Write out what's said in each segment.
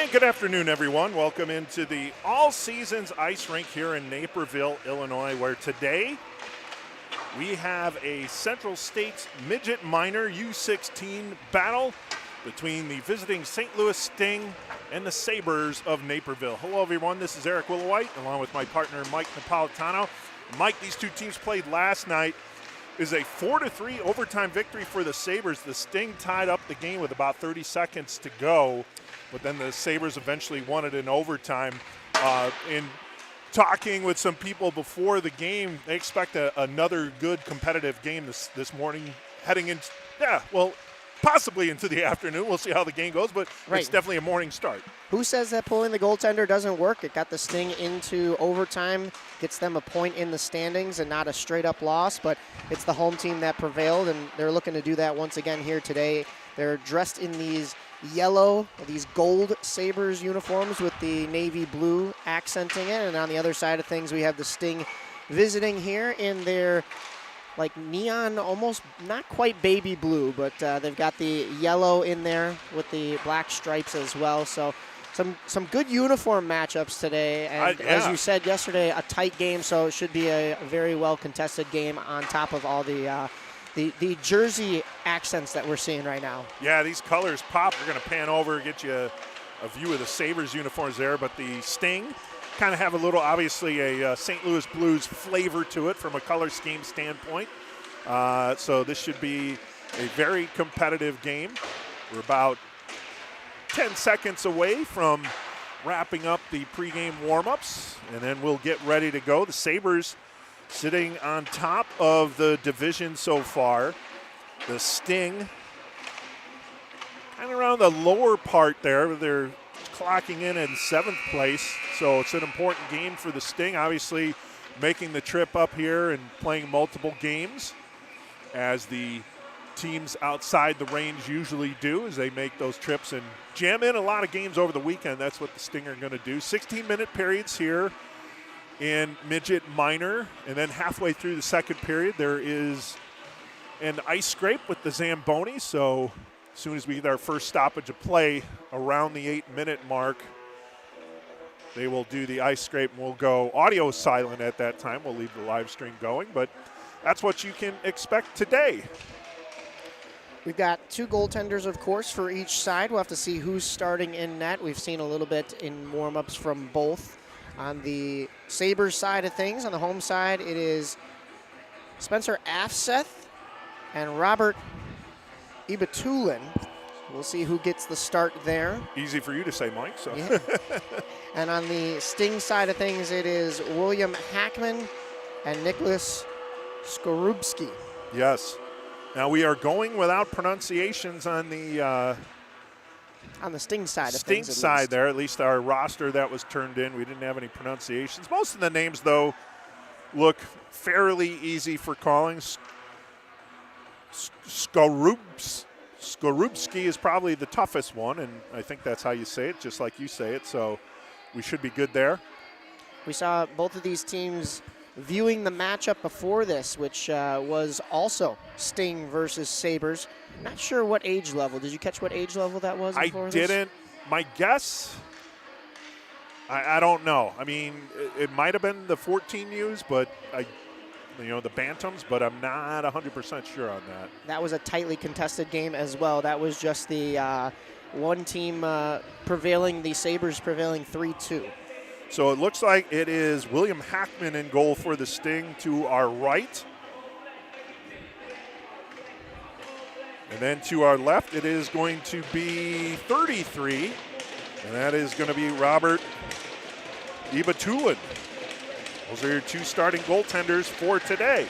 And good afternoon, everyone. Welcome into the all-seasons ice rink here in Naperville, Illinois, where today we have a Central States Midget Minor U16 battle between the visiting St. Louis Sting and the Sabres of Naperville. Hello, everyone. This is Eric Willowhite, along with my partner, Mike Napolitano. Mike, these two teams played last night. Is a 4-3 overtime victory for the Sabres. The Sting tied up the game with about 30 seconds to go, but then the Sabres eventually won it in overtime. In talking with some people before the game, they expect another good competitive game this morning, heading into, possibly into the afternoon. We'll see how the game goes, but It's definitely a morning start. Who says that pulling the goaltender doesn't work? It got the Sting into overtime, gets them a point in the standings and not a straight-up loss, but it's the home team that prevailed, and they're looking to do that once again here today. They're dressed in these yellow, these gold Sabres uniforms with the navy blue accenting it, and on the other side of things we have the Sting visiting here in their like neon, almost not quite baby blue, but they've got the yellow in there with the black stripes as well. So some good uniform matchups today, and as you said yesterday, a tight game, so it should be a very well contested game on top of all the jersey accents that we're seeing right now. Yeah, these colors pop. We're going to pan over, get you a view of the Sabres uniforms there, but the Sting kind of have a little, obviously, a St. Louis Blues flavor to it from a color scheme standpoint. So this should be a very competitive game. We're about 10 seconds away from wrapping up the pregame warm-ups, and then we'll get ready to go. The Sabres sitting on top of the division so far. The Sting kind of around the lower part there. They're clocking in 7th place, so it's an important game for the Sting. Obviously, making the trip up here and playing multiple games, as the teams outside the range usually do, as they make those trips and jam in a lot of games over the weekend. That's what the Sting are going to do. 16-minute periods here in Midget Minor, and then halfway through the second period, there is an ice scrape with the Zamboni. So as soon as we get our first stoppage of play around the 8-minute mark, they will do the ice scrape, and we'll go audio silent at that time. We'll leave the live stream going, but that's what you can expect today. We've got two goaltenders, of course, for each side. We'll have to see who's starting in net. We've seen a little bit in warm-ups from both. On the Sabres side of things, on the home side, it is Spencer Afseth and Robert Ibatulin. We'll see who gets the start there. Easy for you to say, Mike. So. Yeah. And on the Sting side of things, it is William Hackman and Nicholas Skorupski. Yes. Now we are going without pronunciations on the Sting side of Sting things. side there, at least our roster that was turned in. We didn't have any pronunciations. Most of the names, though, look fairly easy for calling. Skorupski is probably the toughest one, and I think that's how you say it, just like you say it, so we should be good there. We saw both of these teams viewing the matchup before this, which was also Sting versus Sabres. Not sure what age level. Did you catch what age level that was? I didn't. My guess, I don't know. I mean, it might have been the 14Us, but the Bantams, but I'm not 100% sure on that. That was a tightly contested game as well. That was just the one team prevailing, the Sabres prevailing 3-2. So it looks like it is William Hackman in goal for the Sting to our right. And then to our left, it is going to be 33, and that is going to be Robert Ibatulin. Those are your two starting goaltenders for today.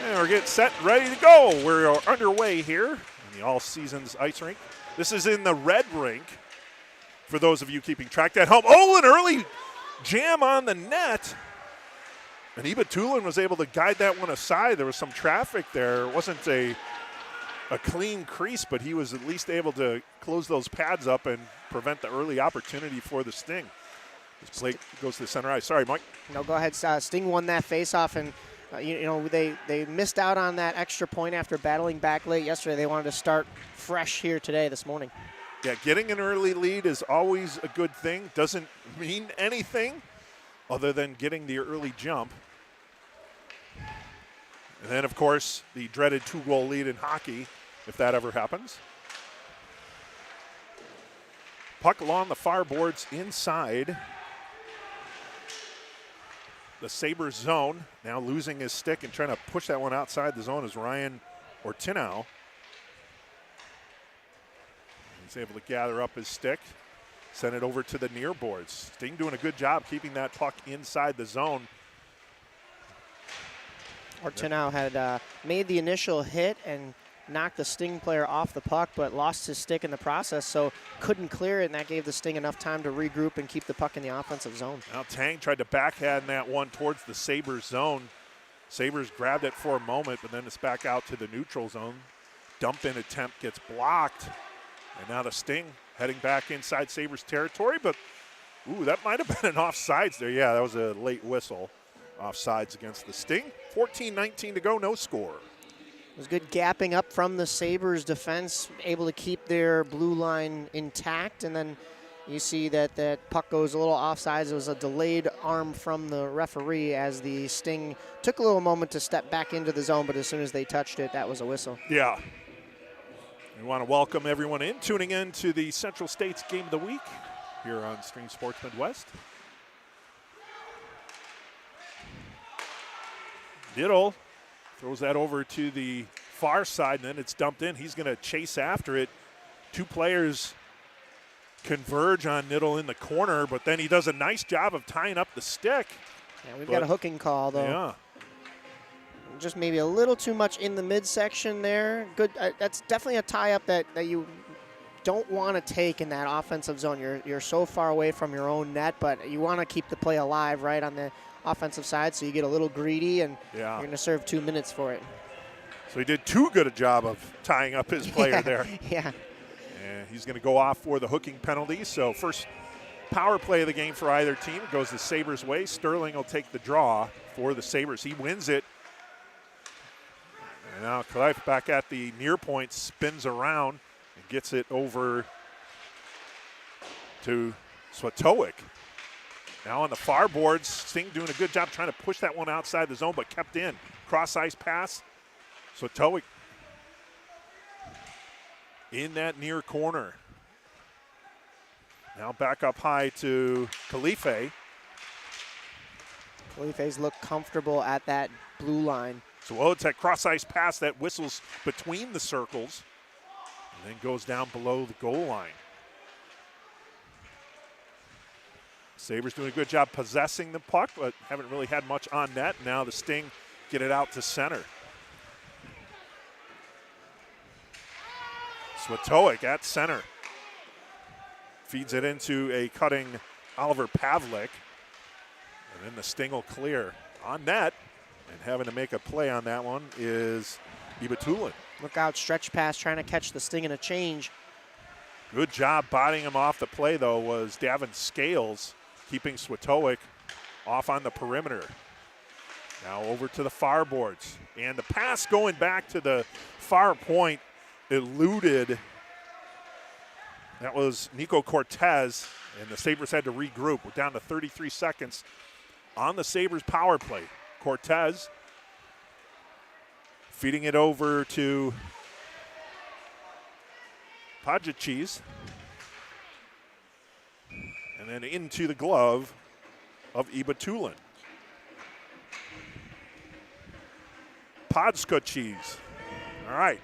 And we're getting set, ready to go. We're underway here in the all-seasons ice rink. This is in the red rink, for those of you keeping track at home. Oh, an early jam on the net. And Ibatulin was able to guide that one aside. There was some traffic there. It wasn't a clean crease, but he was at least able to close those pads up and prevent the early opportunity for the Sting. This play goes to the center ice. Sorry, Mike. No, go ahead. Sting won that faceoff, and they missed out on that extra point after battling back late yesterday. They wanted to start fresh here today, this morning. Yeah, getting an early lead is always a good thing. Doesn't mean anything other than getting the early jump. And then, of course, the dreaded 2-goal lead in hockey, if that ever happens. Puck along the far boards inside the Sabres zone. Now losing his stick and trying to push that one outside the zone is Ryan Ortinow. He's able to gather up his stick, send it over to the near boards. Sting doing a good job keeping that puck inside the zone. Ortinow had made the initial hit and knocked the Sting player off the puck, but lost his stick in the process, so couldn't clear it, and that gave the Sting enough time to regroup and keep the puck in the offensive zone. Now Tang tried to backhand that one towards the Sabres zone. Sabres grabbed it for a moment, but then it's back out to the neutral zone. Dump-in attempt gets blocked, and now the Sting heading back inside Sabres territory, but ooh, that might have been an offsides there. Yeah, that was a late whistle. Offsides against the Sting. 14-19 to go, no score. It was good gapping up from the Sabres defense, able to keep their blue line intact, and then you see that that puck goes a little offsides. It was a delayed arm from the referee as the Sting took a little moment to step back into the zone, but as soon as they touched it, that was a whistle. Yeah. We want to welcome everyone tuning in to the Central States Game of the Week here on Stream Sports Midwest. Diddle throws that over to the far side, and then it's dumped in. He's going to chase after it. Two players converge on Niddle in the corner, but then he does a nice job of tying up the stick. Yeah, we've got a hooking call, though. Yeah. Just maybe a little too much in the midsection there. Good. That's definitely a tie-up that you don't want to take in that offensive zone. You're so far away from your own net, but you want to keep the play alive right on the offensive side, so you get a little greedy, and you're going to serve 2 minutes for it. So he did too good a job of tying up his player there. Yeah. And he's going to go off for the hooking penalty. So first power play of the game for either team. It goes the Sabres' way. Sterling will take the draw for the Sabres. He wins it. And now Clive back at the near point, spins around and gets it over to Swatowick. Now on the far boards, Sting doing a good job trying to push that one outside the zone, but kept in. Cross-ice pass. Swatowick in that near corner. Now back up high to Khalife. Khalife's look comfortable at that blue line. So it's that cross-ice pass that whistles between the circles and then goes down below the goal line. Sabres doing a good job possessing the puck, but haven't really had much on net. Now the Sting get it out to center. Swatowick at center. Feeds it into a cutting Oliver Pavlik. And then the Sting will clear. On net, and having to make a play on that one is Ibatulin. Look out, stretch pass, trying to catch the Sting in a change. Good job bodying him off the play, though, was Davin Scales, keeping Swatowick off on the perimeter. Now over to the far boards. And the pass going back to the far point eluded. That was Nico Cortez, and the Sabres had to regroup. We're down to 33 seconds on the Sabres power play. Cortez feeding it over to Pajicis. And then into the glove of Ibatulin. Podskochis. All right.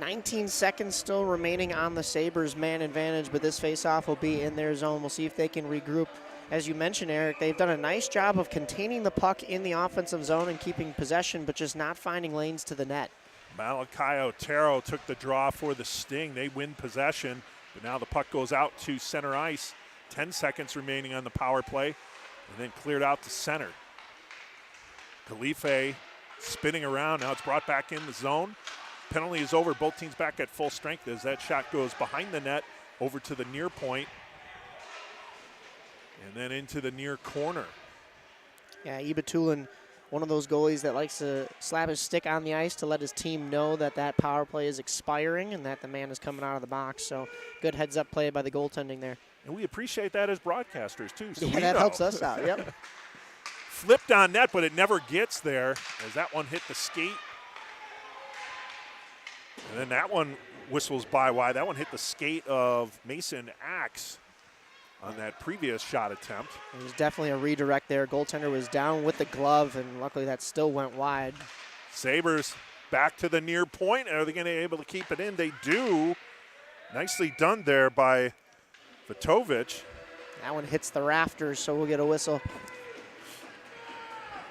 19 seconds still remaining on the Sabres man advantage, but this faceoff will be in their zone. We'll see if they can regroup. As you mentioned, Eric, they've done a nice job of containing the puck in the offensive zone and keeping possession, but just not finding lanes to the net. Malachi Otero took the draw for the Sting. They win possession, but now the puck goes out to center ice. 10 seconds remaining on the power play, and then cleared out to center. Khalife spinning around. Now it's brought back in the zone. Penalty is over. Both teams back at full strength as that shot goes behind the net over to the near point and then into the near corner. Yeah, Ibatulin one of those goalies that likes to slap his stick on the ice to let his team know that that power play is expiring and that the man is coming out of the box. So good heads-up play by the goaltending there. And we appreciate that as broadcasters, too. So yeah, that helps us out, yep. Flipped on net, but it never gets there as that one hit the skate. And then that one whistles by wide. That one hit the skate of Mason Axe on that previous shot attempt. It was definitely a redirect there. Goaltender was down with the glove, and luckily that still went wide. Sabres back to the near point. Are they going to be able to keep it in? They do. Nicely done there by Vitovich. That one hits the rafters, so we'll get a whistle.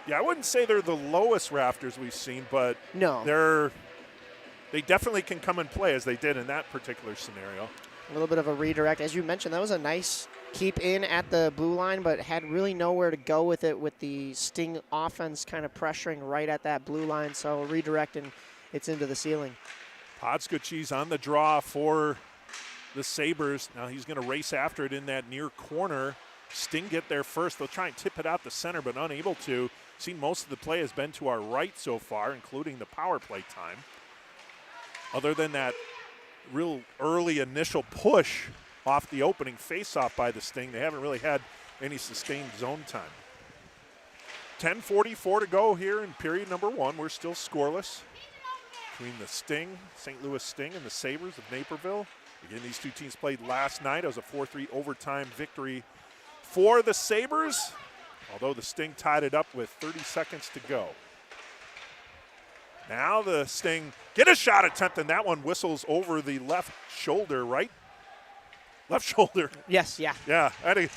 Yeah, I wouldn't say they're the lowest rafters we've seen, but no, they definitely can come and play as they did in that particular scenario. A little bit of a redirect. As you mentioned, that was a nice keep in at the blue line, but had really nowhere to go with it with the Sting offense kind of pressuring right at that blue line. So redirect, and it's into the ceiling. Podskochi's on the draw for the Sabres. Now he's going to race after it in that near corner. Sting get there first. They'll try and tip it out the center, but unable to. Seen most of the play has been to our right so far, including the power play time. Other than that real early initial push off the opening faceoff by the Sting, they haven't really had any sustained zone time. 10:44 to go here in period number 1. We're still scoreless between the Sting, St. Louis Sting, and the Sabres of Naperville. Again, these two teams played last night. It was a 4-3 overtime victory for the Sabres, although the Sting tied it up with 30 seconds to go. Now the Sting get a shot attempt, and that one whistles over the left shoulder, right? Left shoulder. Yes, yeah. Yeah, I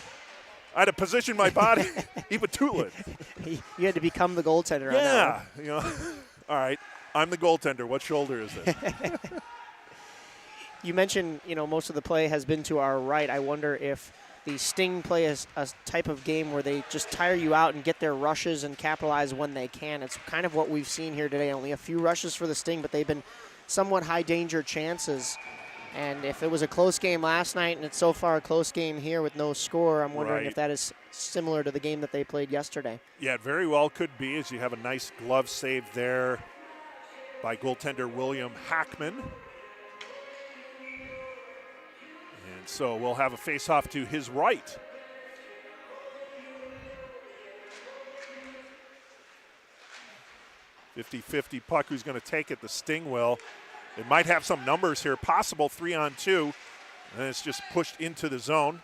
had to position my body. Ibatulin. You had to become the goaltender on that Yeah, one. you know. All right, I'm the goaltender. What shoulder is this? You mentioned, most of the play has been to our right. I wonder if the Sting play is a type of game where they just tire you out and get their rushes and capitalize when they can. It's kind of what we've seen here today. Only a few rushes for the Sting, but they've been somewhat high-danger chances. And if it was a close game last night and it's so far a close game here with no score, I'm wondering if that is similar to the game that they played yesterday. Yeah, it very well could be, as you have a nice glove save there by goaltender William Hackman. So we'll have a face-off to his right. .50-50 puck. Who's going to take it? The Sting will. It might have some numbers here. Possible 3-on-2. And it's just pushed into the zone.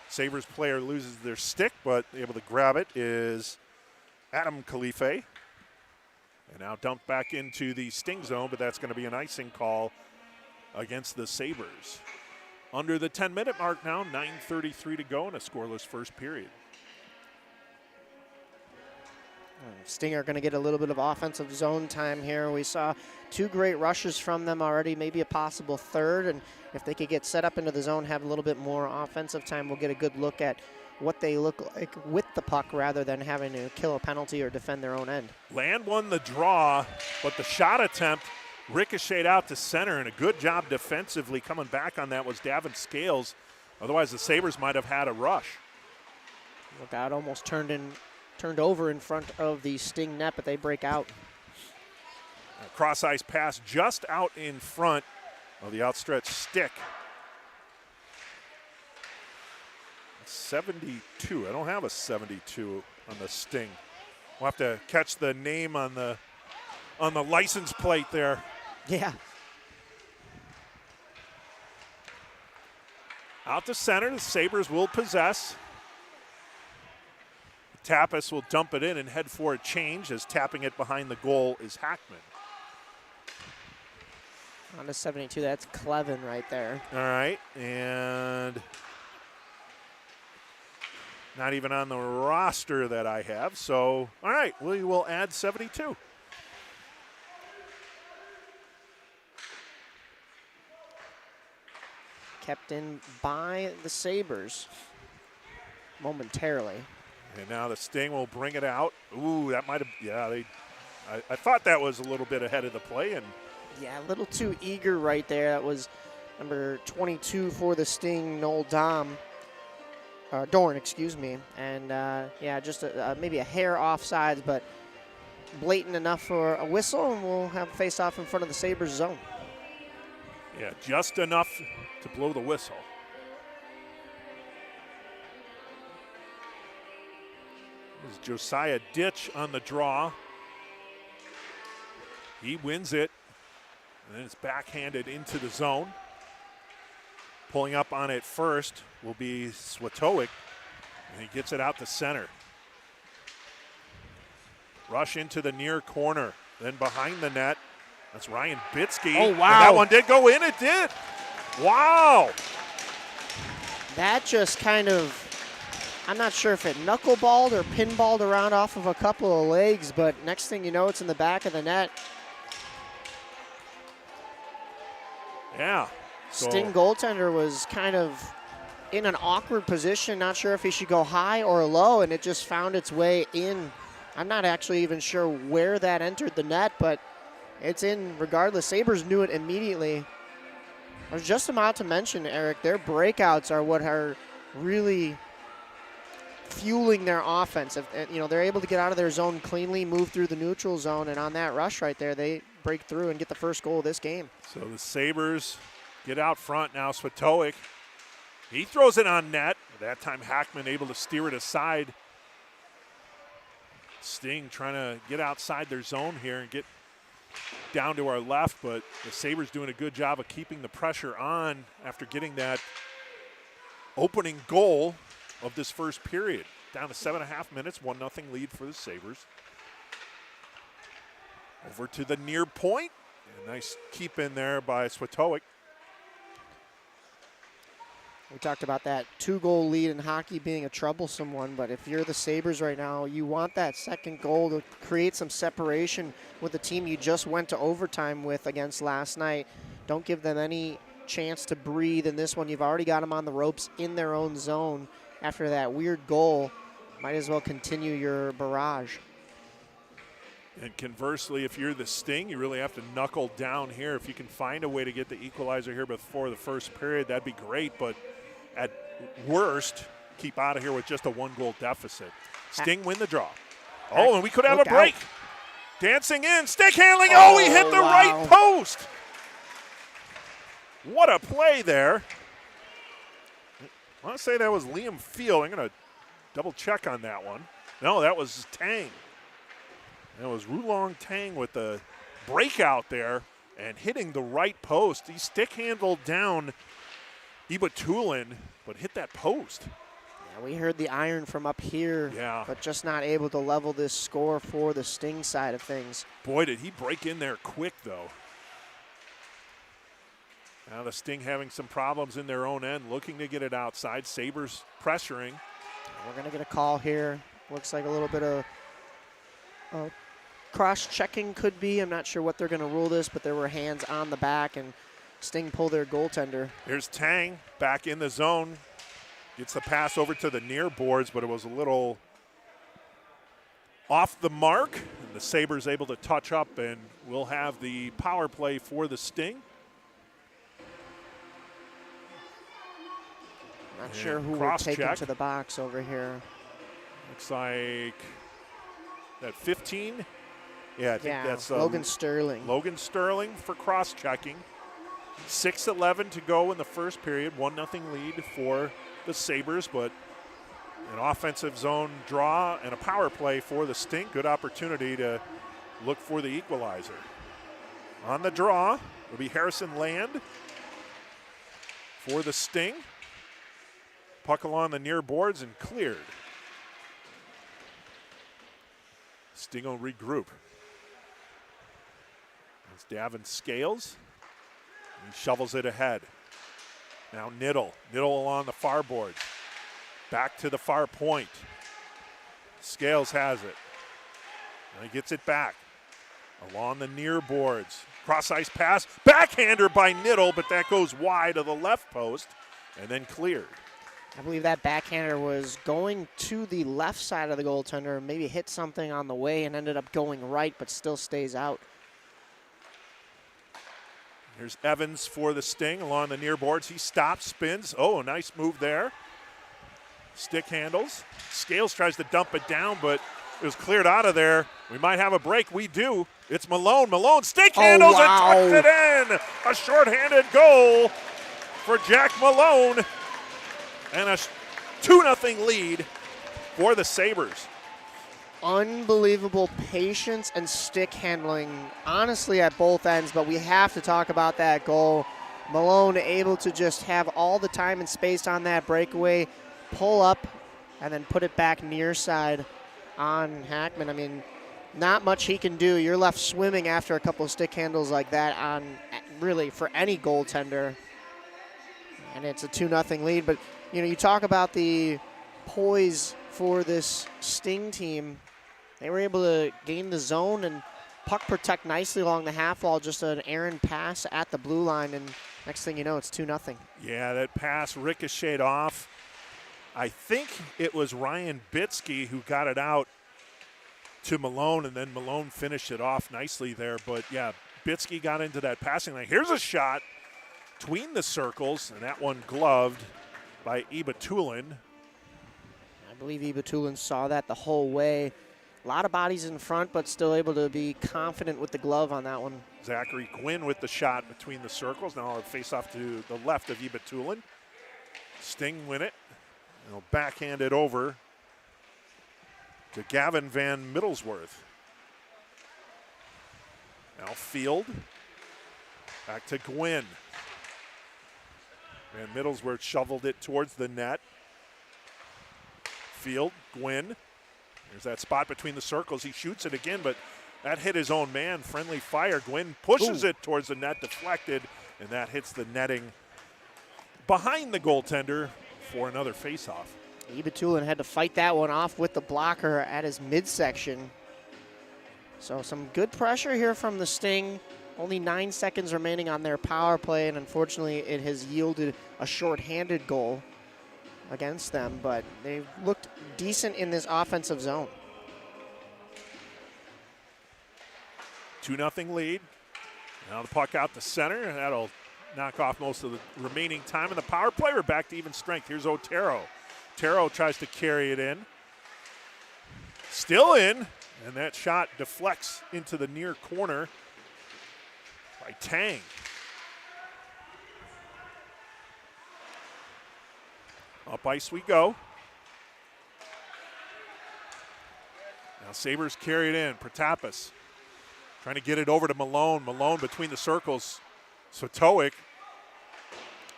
Sabres player loses their stick, but able to grab it is Adam Khalife. And now dumped back into the Sting zone, but that's going to be an icing call against the Sabres. Under the 10-minute mark now, 9:33 to go in a scoreless first period. Sting are going to get a little bit of offensive zone time here. We saw 2 great rushes from them already, maybe a possible third. And if they could get set up into the zone, have a little bit more offensive time, we'll get a good look at what they look like with the puck rather than having to kill a penalty or defend their own end. Land won the draw, but the shot attempt ricocheted out to center, and a good job defensively coming back on that was Davin Scales. Otherwise, the Sabres might have had a rush. Look out, almost turned over in front of the Sting net, but they break out. A cross-ice pass just out in front of the outstretched stick. 72. I don't have a 72 on the Sting. We'll have to catch the name on the license plate there. Yeah. Out to center, the Sabres will possess. Tapas will dump it in and head for a change, as tapping it behind the goal is Hackman. On to 72, that's Clevin right there. All right, and not even on the roster that I have. So, all right, we will add 72. Kept in by the Sabres momentarily. And now the Sting will bring it out. Ooh, that might have, yeah, I thought that was a little bit ahead of the play. And yeah, a little too eager right there. That was number 22 for the Sting, Noel Dorn, excuse me. And yeah, just maybe a hair offsides, but blatant enough for a whistle, and we'll have a face-off in front of the Sabres zone. Yeah, just enough to blow the whistle. This is Josiah Ditch on the draw. He wins it, and then it's backhanded into the zone. Pulling up on it first will be Swatowick, and he gets it out to center. Rush into the near corner, then behind the net. That's Ryan Bitsky. Oh, wow. And that one did go in. It did. Wow. That just kind of, I'm not sure if it knuckleballed or pinballed around off of a couple of legs, but next thing you know, it's in the back of the net. Yeah. Sting goaltender was kind of in an awkward position, not sure if he should go high or low, and it just found its way in. I'm not actually even sure where that entered the net, but it's in regardless. Sabres knew it immediately. I was just about to mention, Eric, their breakouts are what are really fueling their offense. If, they're able to get out of their zone cleanly, move through the neutral zone, and on that rush right there, they break through and get the first goal of this game. So the Sabres get out front now. Swatowick, he throws it on net. That time Hackman able to steer it aside. Sting trying to get outside their zone here and get down to our left, but the Sabres doing a good job of keeping the pressure on after getting that opening goal of this first period. Down to 7.5 minutes, 1-0 lead for the Sabres. Over to the near point. A nice keep in there by Swatowick. We talked about that 2-goal lead in hockey being a troublesome one, but if you're the Sabres right now, you want that second goal to create some separation with the team you just went to overtime with against last night. Don't give them any chance to breathe in this one. You've already got them on the ropes in their own zone after that weird goal. Might as well continue your barrage. And conversely, if you're the Sting, you really have to knuckle down here. If you can find a way to get the equalizer here before the first period, that'd be great, but at worst, keep out of here with just a 1-goal deficit. Sting win the draw. Oh, and we could have a break. Out. Dancing in, stick handling. Oh, he hit the right post. What a play there. I want to say that was Liam Field. I'm going to double check on that one. No, that was Tang. That was Rulong Tang with the breakout there and hitting the right post. He stick handled down Ibatulin, but hit that post. Yeah, we heard the iron from up here, yeah, but just not able to level this score for the Sting side of things. Boy, did he break in there quick, though. Now the Sting having some problems in their own end, looking to get it outside. Sabres pressuring. We're going to get a call here. Looks like a little bit of cross-checking could be. I'm not sure what they're going to rule this, but there were hands on the back, and Sting pulled their goaltender. Here's Tang back in the zone. Gets the pass over to the near boards, but it was a little off the mark. And the Sabres able to touch up, and we'll have the power play for the Sting. Not sure who will take him to the box over here. Looks like that 15. Yeah, I think that's Logan Sterling. Logan Sterling for cross-checking. 6:11 to go in the first period. 1-0 lead for the Sabres, but an offensive zone draw and a power play for the Sting. Good opportunity to look for the equalizer. On the draw will be Harrison Land for the Sting. Puck along the near boards and cleared. Sting will regroup. It's Davin Scales. He shovels it ahead. Now Niddle. Niddle along the far boards. Back to the far point. Scales has it. And he gets it back. Along the near boards. Cross-ice pass. Backhander by Niddle, but that goes wide of the left post and then cleared. I believe that backhander was going to the left side of the goaltender, maybe hit something on the way and ended up going right, but still stays out. Here's Evans for the Sting along the near boards. He stops, spins. Oh, nice move there. Stick handles. Scales tries to dump it down, but It was cleared out of there. We might have a break. We do. It's Malone. Malone stick handles and tucks it in. A shorthanded goal for Jack Malone. And a 2-0 lead for the Sabres. Unbelievable patience and stick handling, honestly, at both ends, but we have to talk about that goal. Malone able to just have all the time and space on that breakaway, pull up, and then put it back near side on Hackman. I mean, not much he can do. You're left swimming after a couple of stick handles like that on really for any goaltender. And it's a 2-0 lead. But, you know, you talk about the poise for this Sting team. They were able to gain the zone and puck protect nicely along the half wall. Just an errant pass at the blue line, and next thing you know, it's 2-0. Yeah, that pass ricocheted off. I think it was Ryan Bitsky who got it out to Malone, and then Malone finished it off nicely there. But, yeah, Bitsky got into that passing lane. Here's a shot between the circles, and that one gloved by Ibatulin. I believe Ibatulin saw that the whole way. A lot of bodies in front, but still able to be confident with the glove on that one. Zachary Gwynn with the shot between the circles. Now I'll face off to the left of Ibatulin. Sting win it. They'll backhand it over to Gavin Van Middlesworth. Now Field. Back to Gwynn. Van Middlesworth shoveled it towards the net. Field, Gwynn. There's that spot between the circles. He shoots it again, but that hit his own man. Friendly fire. Gwynn pushes it towards the net, deflected, and that hits the netting behind the goaltender for another faceoff. Ibatulin had to fight that one off with the blocker at his midsection. So some good pressure here from the Sting. Only 9 seconds remaining on their power play, and unfortunately it has yielded a shorthanded goal against them, but they've looked decent in this offensive zone. 2-0 lead. Now the puck out to center, and that'll knock off most of the remaining time in the power play. We're back to even strength. Here's Otero. Otero tries to carry it in. Still in, and that shot deflects into the near corner by Tang. Up ice we go. Now Sabres carry it in. Protapas trying to get it over to Malone. Malone between the circles. Sotowick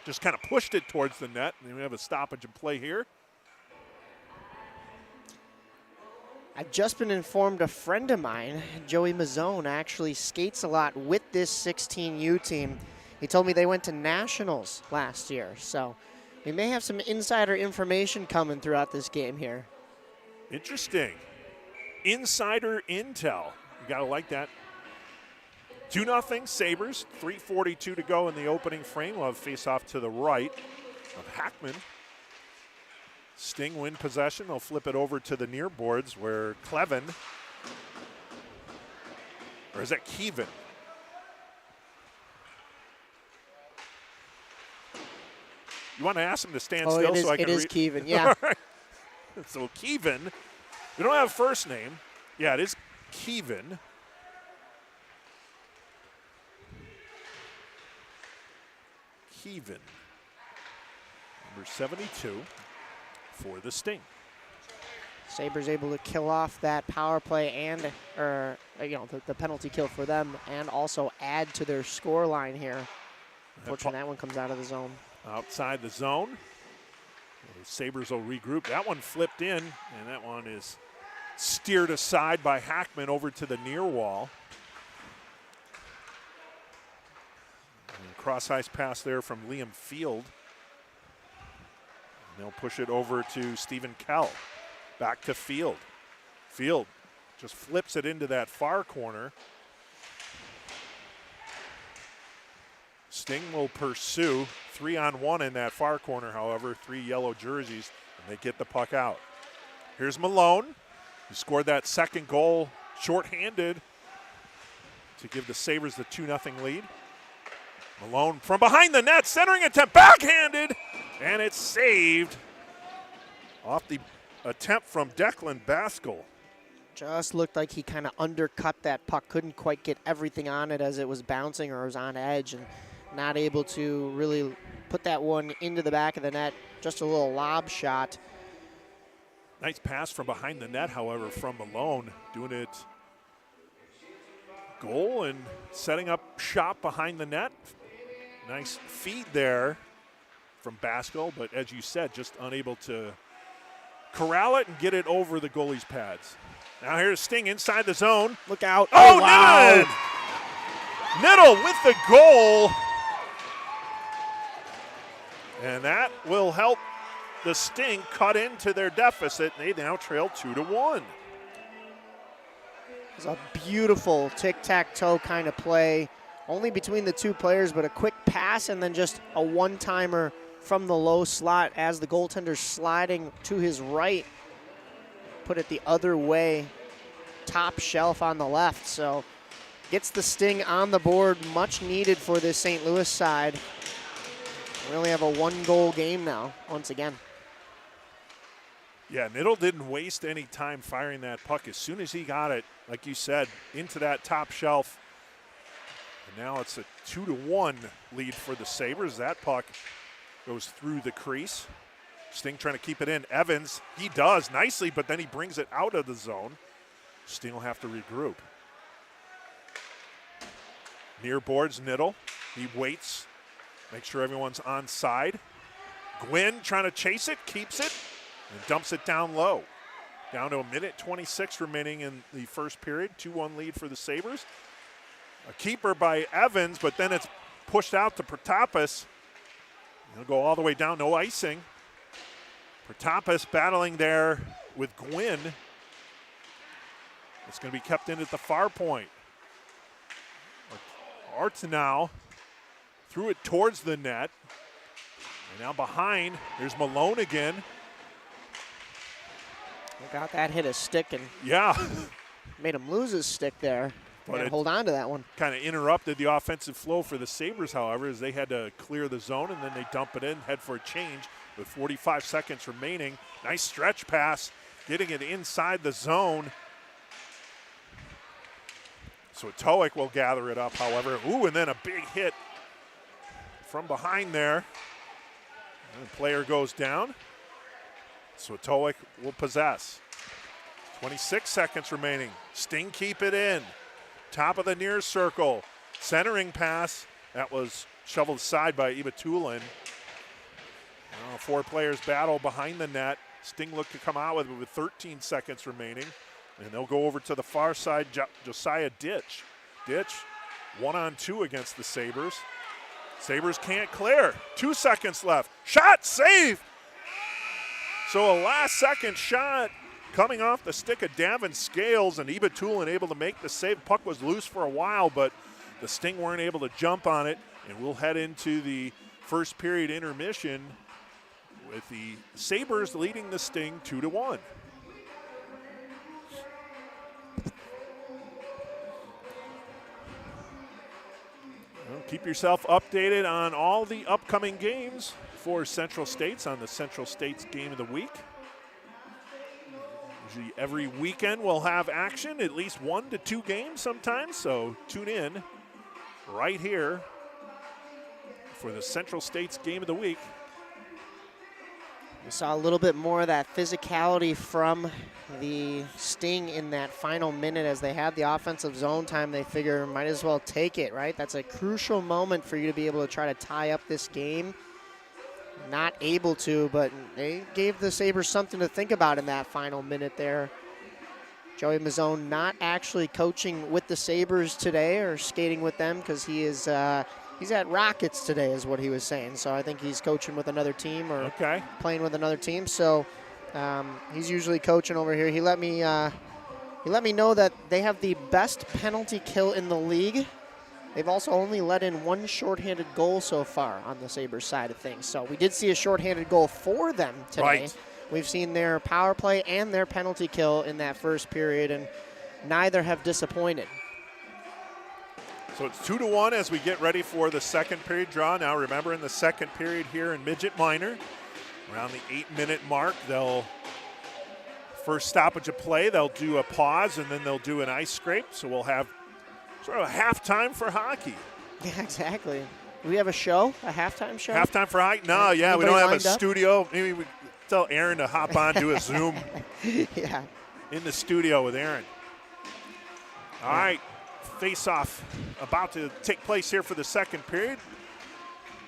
just kind of pushed it towards the net. And we have a stoppage in play here. I've just been informed a friend of mine, Joey Mazzone, actually skates a lot with this 16U team. He told me they went to nationals last year, so we may have some insider information coming throughout this game here. Interesting. Insider intel. You got to like that. 2-0 Sabres. 3:42 to go in the opening frame. We'll have face-off to the right of Hackman. Sting win possession. They'll flip it over to the near boards where Clevin, or is that Keevan? You want to ask him to stand still so I can read? It is Keevan, yeah. Right. So Keevan, we don't have a first name. Yeah, it is Keevan. Keevan, number 72 for the Sting. Sabres able to kill off that power play and, the penalty kill for them, and also add to their score line here. Unfortunately, that one comes out of the zone. Outside the zone. The Sabres will regroup. That one flipped in, and that one is steered aside by Hackman over to the near wall. And cross-ice pass there from Liam Field. And they'll push it over to Stephen Kell. Back to Field. Field just flips it into that far corner. Sting will pursue. 3-on-1 in that far corner, however. 3 yellow jerseys, and they get the puck out. Here's Malone, who scored that second goal shorthanded to give the Sabres the 2-0 lead. Malone from behind the net, centering attempt, backhanded, and it's saved off the attempt from Declan Baskell. Just looked like he kind of undercut that puck. Couldn't quite get everything on it as it was bouncing or was on edge, and not able to really put that one into the back of the net. Just a little lob shot. Nice pass from behind the net, however, from Malone. Doing it goal and setting up shop behind the net. Nice feed there from Basco, but as you said, just unable to corral it and get it over the goalie's pads. Now here's Sting inside the zone. Look out. Oh, wow. Niddle with the goal. And that will help the Sting cut into their deficit. They now trail 2-1. It's a beautiful tic-tac-toe kind of play. Only between the two players, but a quick pass and then just a one-timer from the low slot as the goaltender's sliding to his right. Put it the other way, top shelf on the left. So gets the Sting on the board, much needed for this St. Louis side. We only have a one-goal game now, once again. Yeah, Niddle didn't waste any time firing that puck. As soon as he got it, like you said, into that top shelf. And now it's a 2-1 lead for the Sabres. That puck goes through the crease. Sting trying to keep it in. Evans, he does nicely, but then he brings it out of the zone. Sting will have to regroup. Near boards Niddle. He waits, make sure everyone's on side. Gwynn trying to chase it, keeps it, and dumps it down low. Down to 1:26 remaining in the first period. 2-1 lead for the Sabres. A keeper by Evans, but then it's pushed out to Protopis. He'll go all the way down, no icing. Protopis battling there with Gwynn. It's going to be kept in at the far point. Artanow threw it towards the net. And now behind, there's Malone again. Got that hit a stick and yeah, made him lose his stick there. But hold on to that one. Kind of interrupted the offensive flow for the Sabres, however, as they had to clear the zone and then they dump it in, head for a change with 45 seconds remaining. Nice stretch pass, getting it inside the zone. So Toic will gather it up, however. Ooh, and then a big hit from behind there. And the player goes down. So Toic will possess. 26 seconds remaining. Sting keep it in. Top of the near circle. Centering pass. That was shoveled aside by Ibatulin. Now 4 players battle behind the net. Sting look to come out with it with 13 seconds remaining. And they'll go over to the far side, Josiah Ditch. Ditch, 1-on-2 against the Sabres. Sabres can't clear. 2 seconds left. Shot, save! So a last-second shot coming off the stick of Davin Scales, and Ibatulin able to make the save. Puck was loose for a while, but the Sting weren't able to jump on it. And we'll head into the first period intermission with the Sabres leading the Sting 2-1. Keep yourself updated on all the upcoming games for Central States on the Central States Game of the Week. Usually every weekend we'll have action, at least 1 to 2 games sometimes, so tune in right here for the Central States Game of the Week. We saw a little bit more of that physicality from the Sting in that final minute as they had the offensive zone time. They figure might as well take it, right? That's a crucial moment for you to be able to try to tie up this game. Not able to, but they gave the Sabres something to think about in that final minute there. Joey Mazzone not actually coaching with the Sabres today or skating with them because he is he's at Rockets today is what he was saying. So I think he's coaching with another team or playing with another team. So he's usually coaching over here. He let me know that they have the best penalty kill in the league. They've also only let in 1 shorthanded goal so far on the Sabres side of things. So we did see a shorthanded goal for them today. Right. We've seen their power play and their penalty kill in that first period, and neither have disappointed. So it's 2-1 as we get ready for the second period draw. Now remember, in the second period here in Midget Minor, around the 8-minute mark, they'll First stoppage of play, they'll do a pause and then they'll do an ice scrape. So we'll have sort of a halftime for hockey. Yeah, exactly. We have a show, a halftime show? Halftime for hockey? No, yeah, we don't have a studio. Maybe we tell Aaron to hop on, do a Zoom. Yeah. In the studio with Aaron. All right, face-off about to take place here for the second period.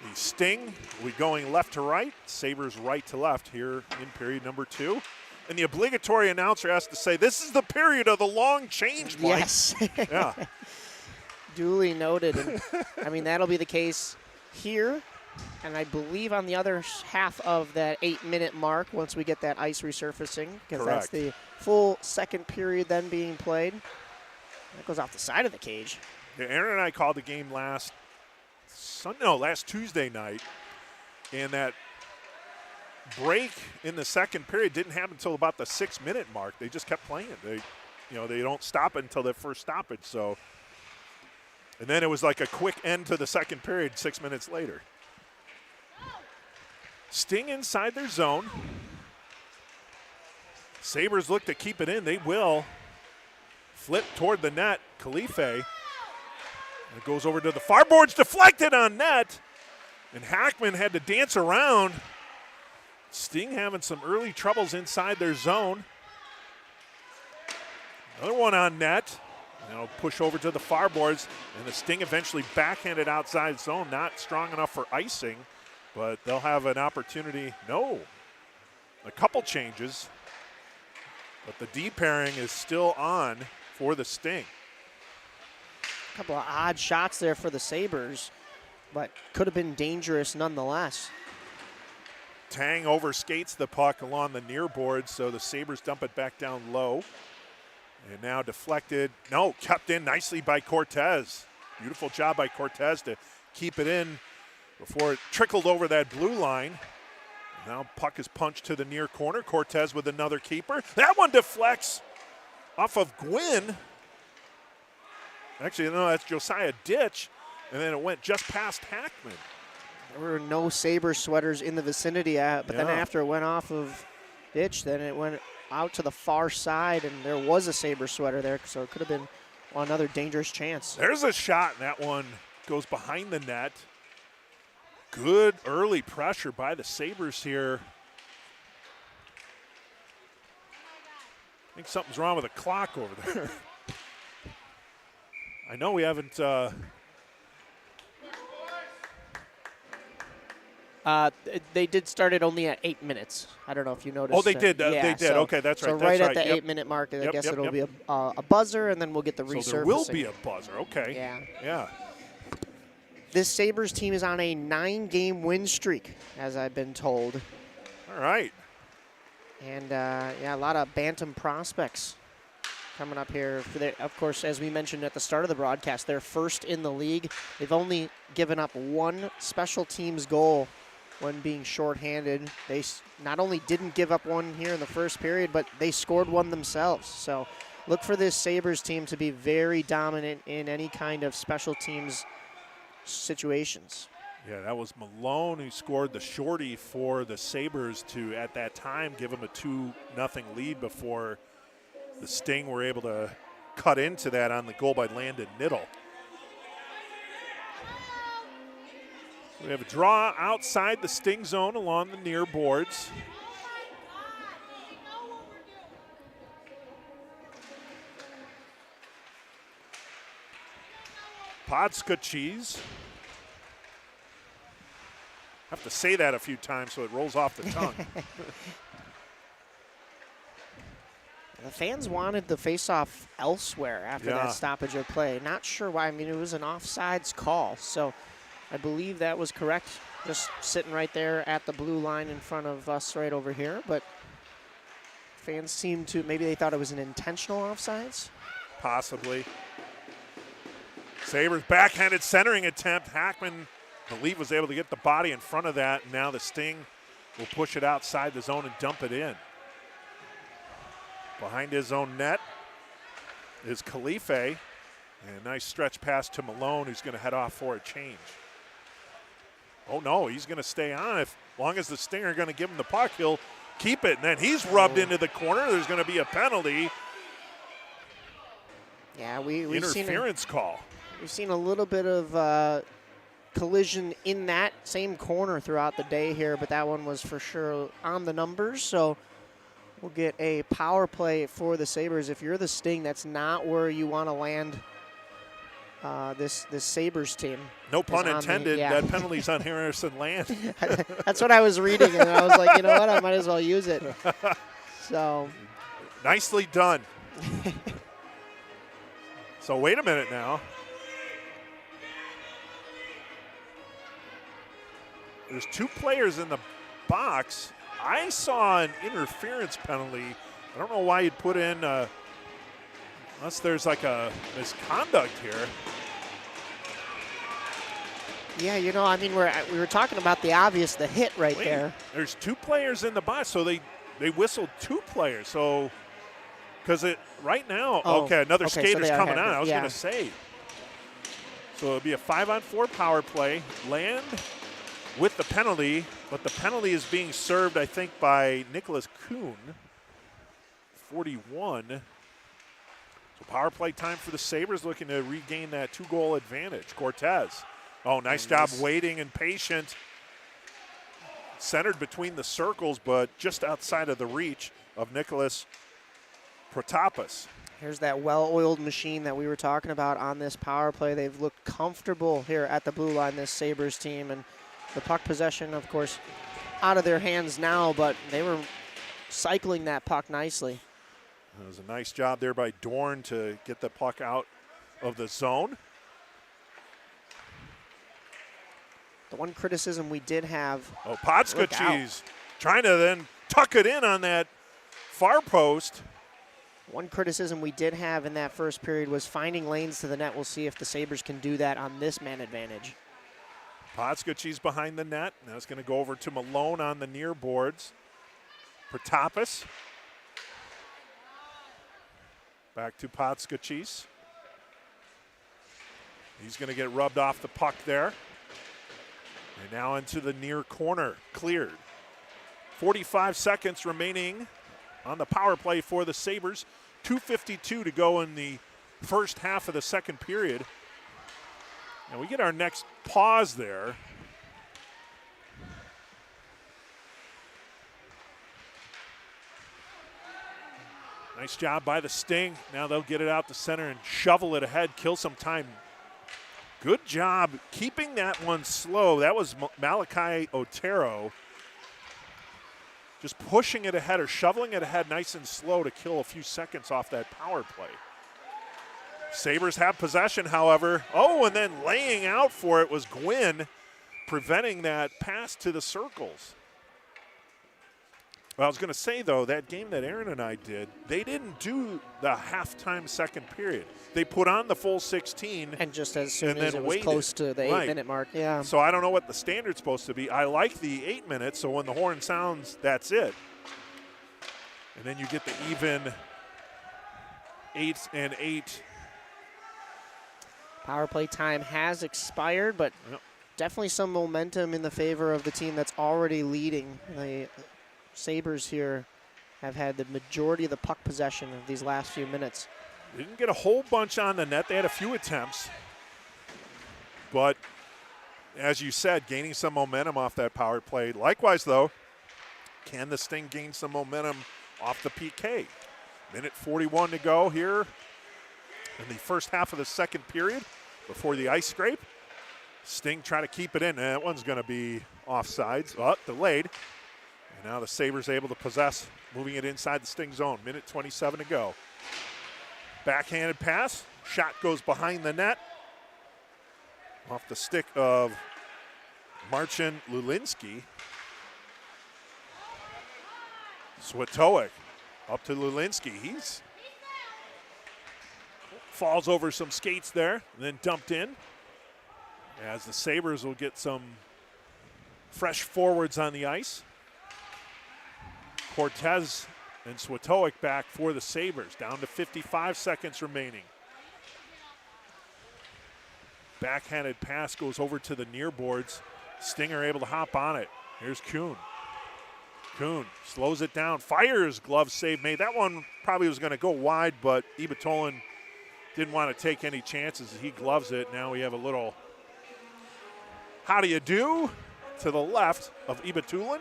The Sting will be going left to right, Sabres right to left here in period number 2. And the obligatory announcer has to say, this is the period of the long change, Mike. Yes. Yeah. Duly noted. And, I mean, that'll be the case here. And I believe on the other half of that 8-minute mark, once we get that ice resurfacing, because that's the full second period then being played. That goes off the side of the cage. Yeah, Aaron and I called the game last Tuesday night, and that break in the second period didn't happen until about the 6-minute mark. They just kept playing. They don't stop it until the first stoppage. So, and then it was like a quick end to the second period 6 minutes later. Sting inside their zone. Sabres look to keep it in. They will. Flip toward the net. Khalife. It goes over to the far boards, deflected on net. And Hackman had to dance around. Sting having some early troubles inside their zone. Another one on net. Now push over to the far boards. And the Sting eventually backhanded outside zone. Not strong enough for icing. But they'll have an opportunity. No. A couple changes. But the D pairing is still on for the Sting. A couple of odd shots there for the Sabres, but could have been dangerous nonetheless. Tang overskates the puck along the near board, so the Sabres dump it back down low. And now deflected. No, kept in nicely by Cortez. Beautiful job by Cortez to keep it in before it trickled over that blue line. Now puck is punched to the near corner. Cortez with another keeper. That one deflects off of Gwynn. Actually, no, that's Josiah Ditch. And then it went just past Hackman. There were no Sabre sweaters in the vicinity, but then after it went off of Ditch, then it went out to the far side, and there was a Sabre sweater there, so it could have been another dangerous chance. There's a shot, and that one goes behind the net. Good early pressure by the Sabres here. I think something's wrong with the clock over there. I know we haven't. They did start it only at 8 minutes. I don't know if you noticed. Oh, they did. They did. So, okay, that's right. So that's at the 8-minute mark, I guess it'll be a buzzer, and then we'll get the resurfacing. So there will be a buzzer. Okay. Yeah. Yeah. This Sabres team is on a 9-game win streak, as I've been told. All right. And, a lot of Bantam prospects coming up here. Of course, as we mentioned at the start of the broadcast, they're first in the league. They've only given up one special teams goal when being shorthanded. They not only didn't give up one here in the first period, but they scored one themselves. So look for this Sabres team to be very dominant in any kind of special teams situations. Yeah, that was Malone who scored the shorty for the Sabres to, at that time, give them a 2-0 lead before the Sting were able to cut into that on the goal by Landon Niddle. We have a draw outside the Sting zone along the near boards. Podska cheese. I have to say that a few times so it rolls off the tongue. The fans wanted the face-off elsewhere after that stoppage of play. Not sure why. I mean, it was an offsides call, so I believe that was correct. Just sitting right there at the blue line in front of us right over here. But fans seemed to, maybe they thought it was an intentional offsides. Possibly. Sabres backhanded centering attempt. Hackman, I believe, was able to get the body in front of that. Now the Sting will push it outside the zone and dump it in. Behind his own net is Khalife. And a nice stretch pass to Malone, who's going to head off for a change. Oh, no, he's going to stay on. As long as the Sting are going to give him the puck, he'll keep it. And then he's rubbed into the corner. There's going to be a penalty. Yeah, we've interference call. We've seen a little bit of collision in that same corner throughout the day here, but that one was for sure on the numbers. So we'll get a power play for the Sabres. If you're the Sting, that's not where you want to land this Sabres team. No pun intended. Yeah. That penalty's on Harrison Land. That's what I was reading, and I was like, you know what, I might as well use it. So nicely done. So wait a minute now. There's 2 players in the box. I saw an interference penalty. I don't know why you'd put in, unless there's like a misconduct here. Yeah, you know, I mean, we were talking about the obvious, the hit right there. There's 2 players in the box, so they whistled 2 players. So, because it right now, another skater's coming on. I was going to say. So it'll be a 5-on-4 power play. Land with the penalty, but the penalty is being served, I think, by Nicholas Kuhn, 41. So power play time for the Sabres, looking to regain that 2-goal advantage. Cortez. Oh, nice job waiting and patient. Centered between the circles, but just outside of the reach of Nicholas Protapas. Here's that well-oiled machine that we were talking about on this power play. They've looked comfortable here at the blue line, this Sabres team, and the puck possession, of course, out of their hands now, but they were cycling that puck nicely. It was a nice job there by Dorn to get the puck out of the zone. The one criticism we did have. Oh, Podskachi's trying to then tuck it in on that far post. One criticism we did have in that first period was finding lanes to the net. We'll see if the Sabres can do that on this man advantage. Podskachi's behind the net. Now it's going to go over to Malone on the near boards. Protapas. Back to Podskachi's. He's going to get rubbed off the puck there. And now into the near corner, cleared. 45 seconds remaining on the power play for the Sabres. 2:52 to go in the first half of the second period. And we get our next pause there. Nice job by the Sting. Now they'll get it out the center and shovel it ahead, kill some time. Good job keeping that one slow. That was Malachi Otero. Just pushing it ahead or shoveling it ahead nice and slow to kill a few seconds off that power play. Sabres have possession, however. Oh, and then laying out for it was Gwynn, preventing that pass to the circles. Well, I was going to say, though, that game that Aaron and I did, they didn't do the halftime second period. They put on the full 16. And just as soon as it was close to the 8-minute mark, yeah. So I don't know what the standard's supposed to be. I like the 8 minutes, so when the horn sounds, that's it. And then you get the even 8 and 8. Power play time has expired, but definitely some momentum in the favor of the team that's already leading. The Sabres here have had the majority of the puck possession of these last few minutes. They didn't get a whole bunch on the net. They had a few attempts. But as you said, gaining some momentum off that power play. Likewise, though, can the Sting gain some momentum off the PK? Minute 41 to go here in the first half of the second period before the ice scrape. Sting trying to keep it in. That one's going to be offsides. Delayed. And now the Sabres able to possess, moving it inside the Sting zone. Minute 27 to go. Backhanded pass. Shot goes behind the net. Off the stick of Marcin Lulinski. Swatowick up to Lulinski. He's falls over some skates there, and then dumped in. As the Sabres will get some fresh forwards on the ice. Cortez and Swatowick back for the Sabres, down to 55 seconds remaining. Backhanded pass goes over to the near boards. Stinger able to hop on it. Here's Kuhn. Kuhn slows it down, fires, glove save made. That one probably was going to go wide, but Ibatolan didn't want to take any chances. He gloves it. Now we have a little how do you do to the left of Ibatolan.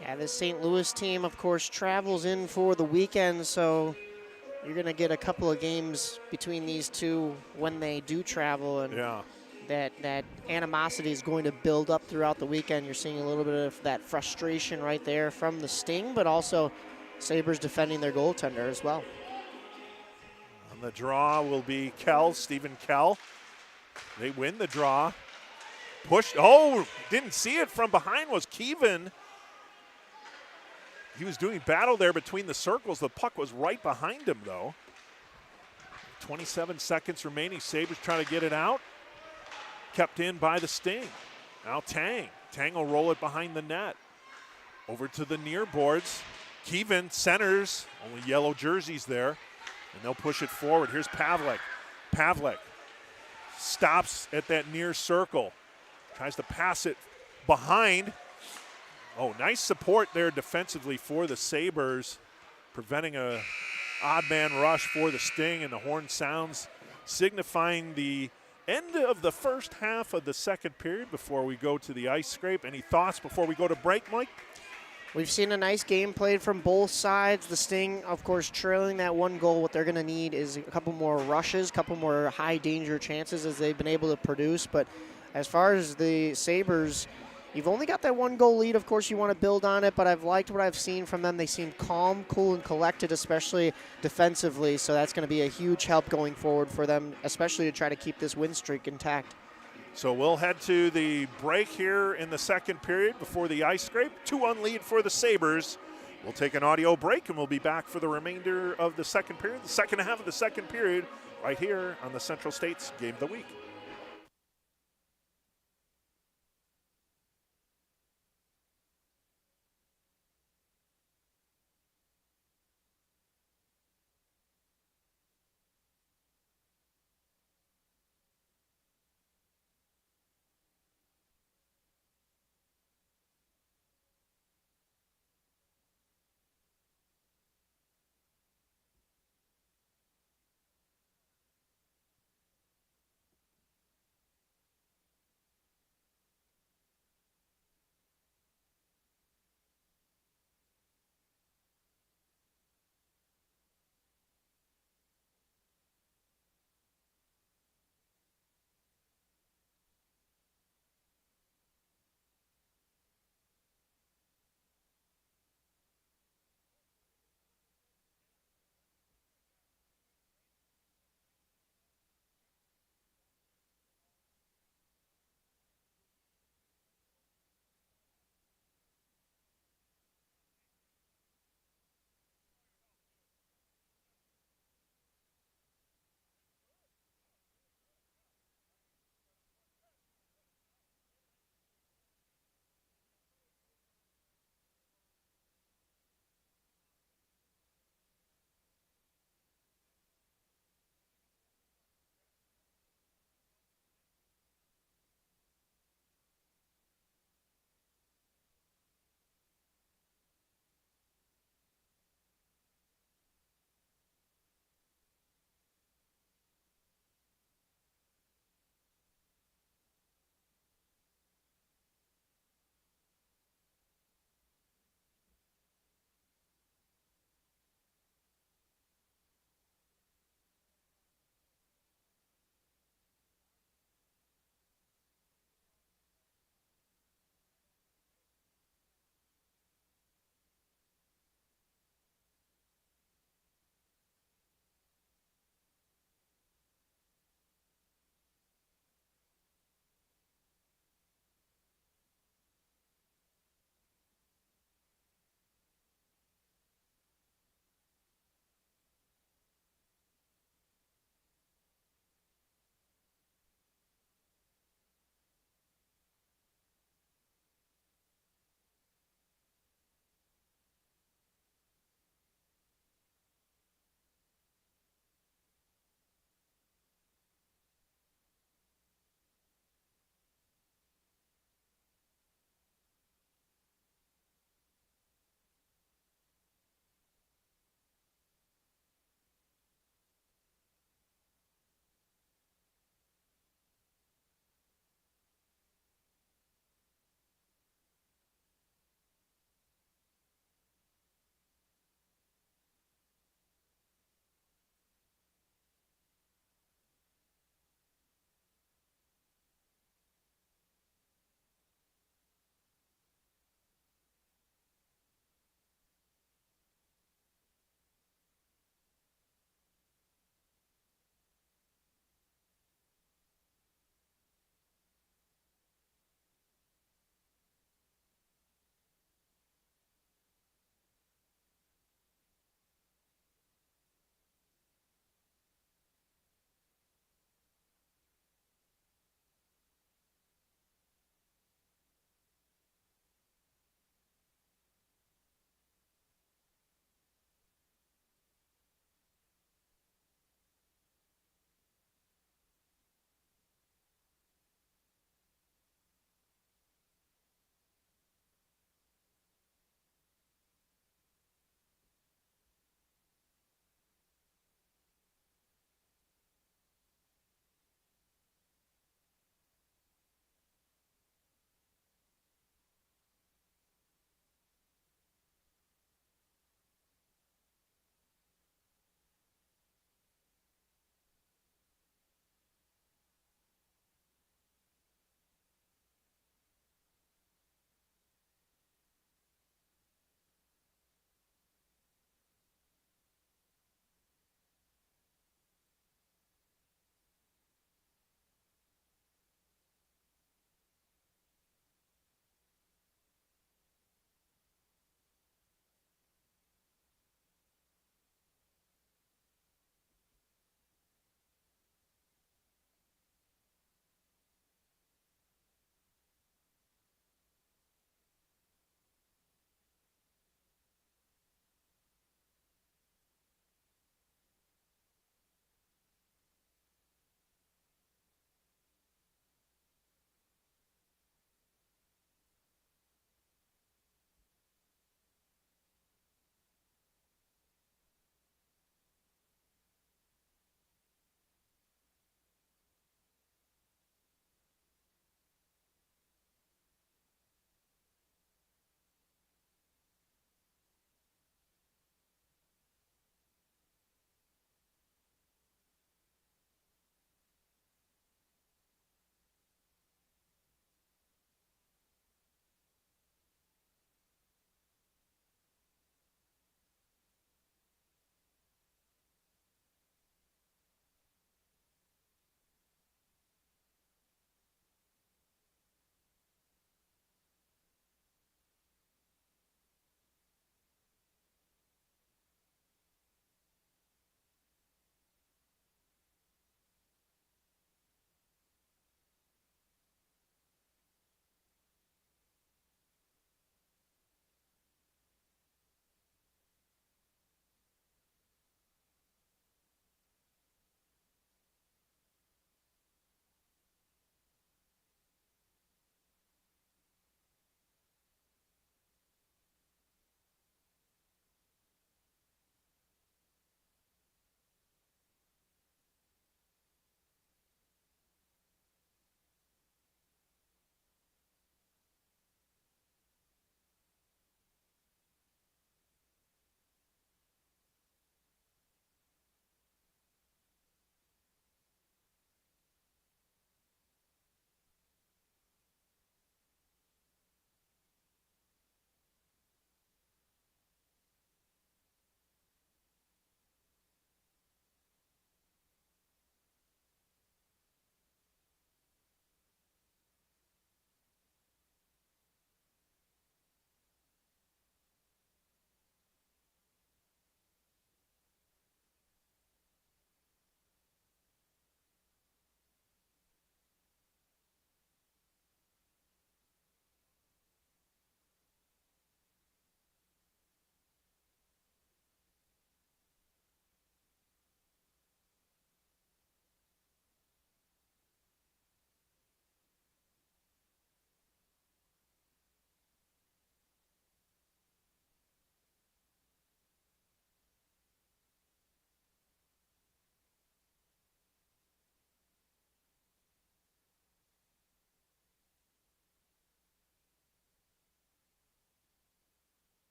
Yeah, this St. Louis team, of course, travels in for the weekend, so you're going to get a couple of games between these two when they do travel, and Yeah. that animosity is going to build up throughout the weekend. You're seeing a little bit of that frustration right there from the Sting, but also Sabres defending their goaltender as well. On the draw will be Stephen Kell. They win the draw. Pushed, didn't see it from behind was Keevan. He was doing battle there between the circles. The puck was right behind him, though. 27 seconds remaining. Sabres trying to get it out. Kept in by the Sting. Now Tang. Tang will roll it behind the net. Over to the near boards. Keevan centers. Only yellow jerseys there. And they'll push it forward. Here's Pavlik. Pavlik stops at that near circle. Tries to pass it behind. Oh, nice support there defensively for the Sabres, preventing a odd man rush for the Sting, and the horn sounds signifying the end of the first half of the second period before we go to the ice scrape. Any thoughts before we go to break, Mike? We've seen a nice game played from both sides. The Sting, of course, trailing that one goal. What they're going to need is a couple more rushes, a couple more high danger chances as they've been able to produce. But as far as the Sabres, you've only got that one goal lead. Of course, you want to build on it, but I've liked what I've seen from them. They seem calm, cool, and collected, especially defensively. So that's going to be a huge help going forward for them, especially to try to keep this win streak intact. So we'll head to the break here in the second period before the ice scrape. 2-1 lead for the Sabres. We'll take an audio break, and we'll be back for the remainder of the second period, the second half of the second period, right here on the Central States Game of the Week.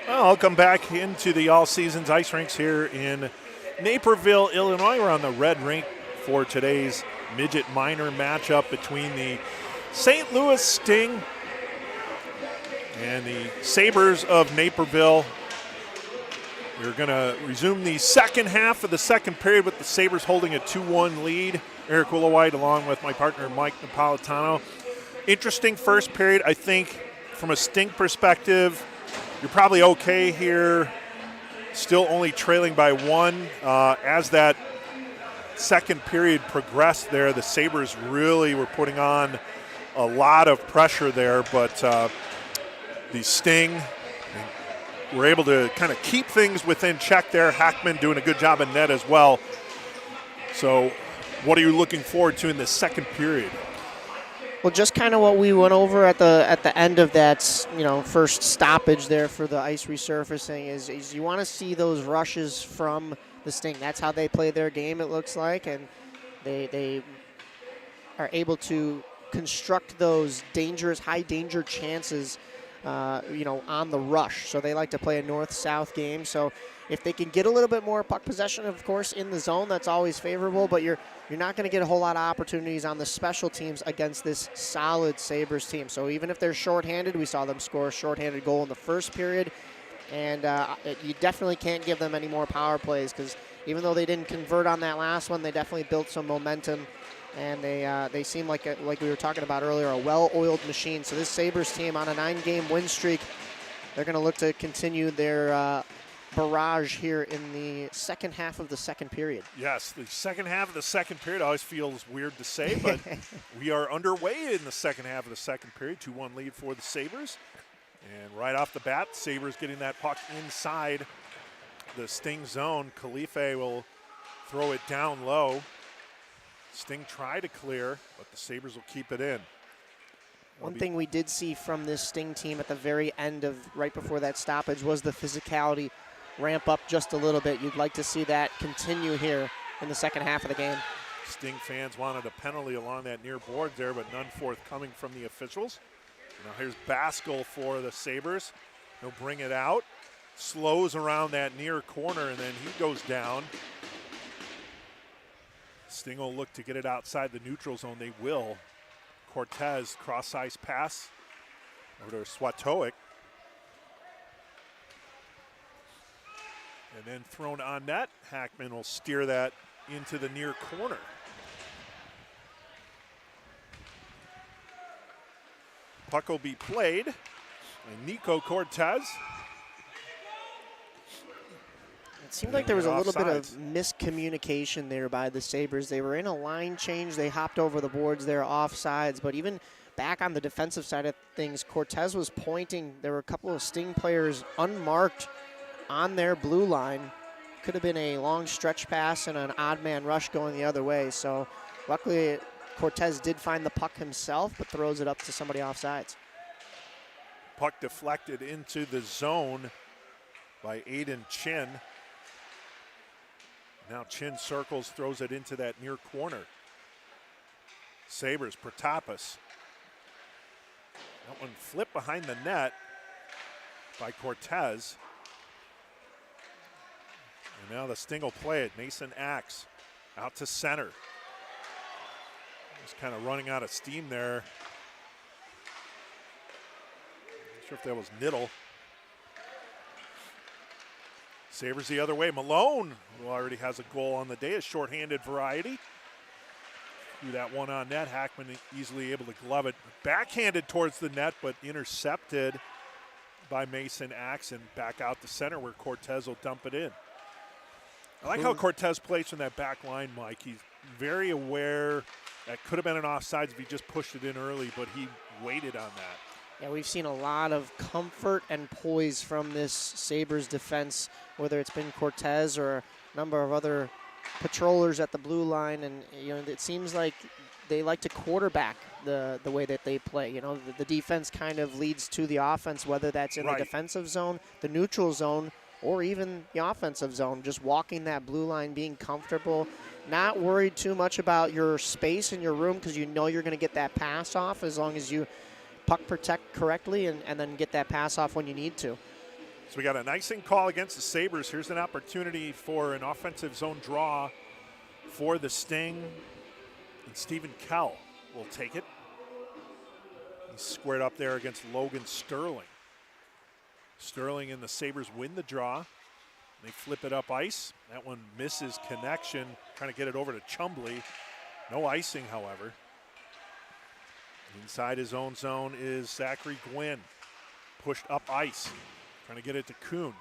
Well, I'll come back into the all seasons ice rinks here in Naperville, Illinois. We're on the red rink for today's midget minor matchup between the St. Louis Sting and the Sabres of Naperville. We're going to resume the second half of the second period with the Sabres holding a 2-1 lead. Eric Willowhite along with my partner Mike Napolitano. Interesting first period. I think from a Sting perspective, you're probably okay here. Still only trailing by one. As that second period progressed there, the Sabres really were putting on a lot of pressure there, but the Sting were able to kind of keep things within check there. Hackman doing a good job in net as well. So what are you looking forward to in the second period? Well, just kind of what we went over at the end of that, first stoppage there for the ice resurfacing is you want to see those rushes from the Sting. That's how they play their game, it looks like, and they are able to construct those dangerous, high-danger chances, on the rush. So they like to play a north-south game. So if they can get a little bit more puck possession, of course, in the zone, that's always favorable, but you're not going to get a whole lot of opportunities on the special teams against this solid Sabres team. So even if they're shorthanded, we saw them score a shorthanded goal in the first period, and you definitely can't give them any more power plays because even though they didn't convert on that last one, they definitely built some momentum, and they seem like we were talking about earlier, a well-oiled machine. So this Sabres team on a 9-game win streak, they're going to look to continue their barrage here in the second half of the second period. Yes, the second half of the second period always feels weird to say, but we are underway in the second half of the second period. 2-1 lead for the Sabres. And right off the bat, Sabres getting that puck inside the Sting zone. Khalife will throw it down low. Sting try to clear, but the Sabres will keep it in. One thing we did see from this Sting team at the very end of right before that stoppage was the physicality ramp up just a little bit. You'd like to see that continue here in the second half of the game. Sting fans wanted a penalty along that near board there, but none forthcoming from the officials. Now here's Baskell for the Sabres. He'll bring it out, slows around that near corner, and then he goes down. Sting will look to get it outside the neutral zone. They will. Cortez, cross-ice pass over to Swatowick. And then thrown on net. Hackman will steer that into the near corner. Puck will be played by Nico Cortez. It seemed like there was a little bit of miscommunication there by the Sabres. They were in a line change. They hopped over the boards there offsides, but even back on the defensive side of things, Cortez was pointing. There were a couple of Sting players unmarked on their blue line. Could have been a long stretch pass and an odd man rush going the other way. So luckily Cortez did find the puck himself, but throws it up to somebody offsides. Puck deflected into the zone by Aiden Chin. Now Chin circles, throws it into that near corner. Sabres, Protopis. That one flipped behind the net by Cortez. And now the Sting will play it. Mason Axe out to center. Just kind of running out of steam there. Not sure if that was Niddle. Sabres the other way. Malone, who already has a goal on the day, a shorthanded variety. Threw that one on net. Hackman easily able to glove it. Backhanded towards the net, but intercepted by Mason Axe and back out to center where Cortez will dump it in. I like how Cortez plays from that back line, Mike. He's very aware that could have been an offsides if he just pushed it in early, but he waited on that. Yeah, we've seen a lot of comfort and poise from this Sabres defense, whether it's been Cortez or a number of other patrollers at the blue line. And, it seems like they like to quarterback the way that they play. The defense kind of leads to the offense, whether that's in the defensive zone, the neutral zone, or even the offensive zone. Just walking that blue line, being comfortable, not worried too much about your space in your room because you're going to get that pass off as long as you puck protect correctly and then get that pass off when you need to. So we got an icing call against the Sabres. Here's an opportunity for an offensive zone draw for the Sting. And Stephen Kell will take it. He's squared up there against Logan Sterling. Sterling and the Sabres win the draw. They flip it up ice. That one misses connection, trying to get it over to Chumbley. No icing, however. Inside his own zone is Zachary Gwynn. Pushed up ice, trying to get it to Kuhn.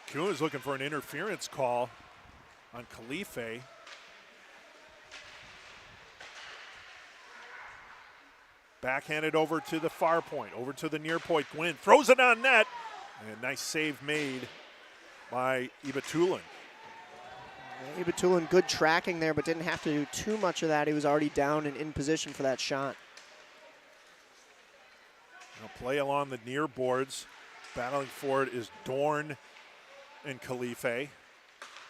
Kuhn is looking for an interference call on Khalife. Backhanded over to the far point, over to the near point. Gwynn throws it on net. And a nice save made by Ibitulin. Ibitulin, good tracking there, but didn't have to do too much of that. He was already down and in position for that shot. Now play along the near boards. Battling for it is Dorn and Khalife.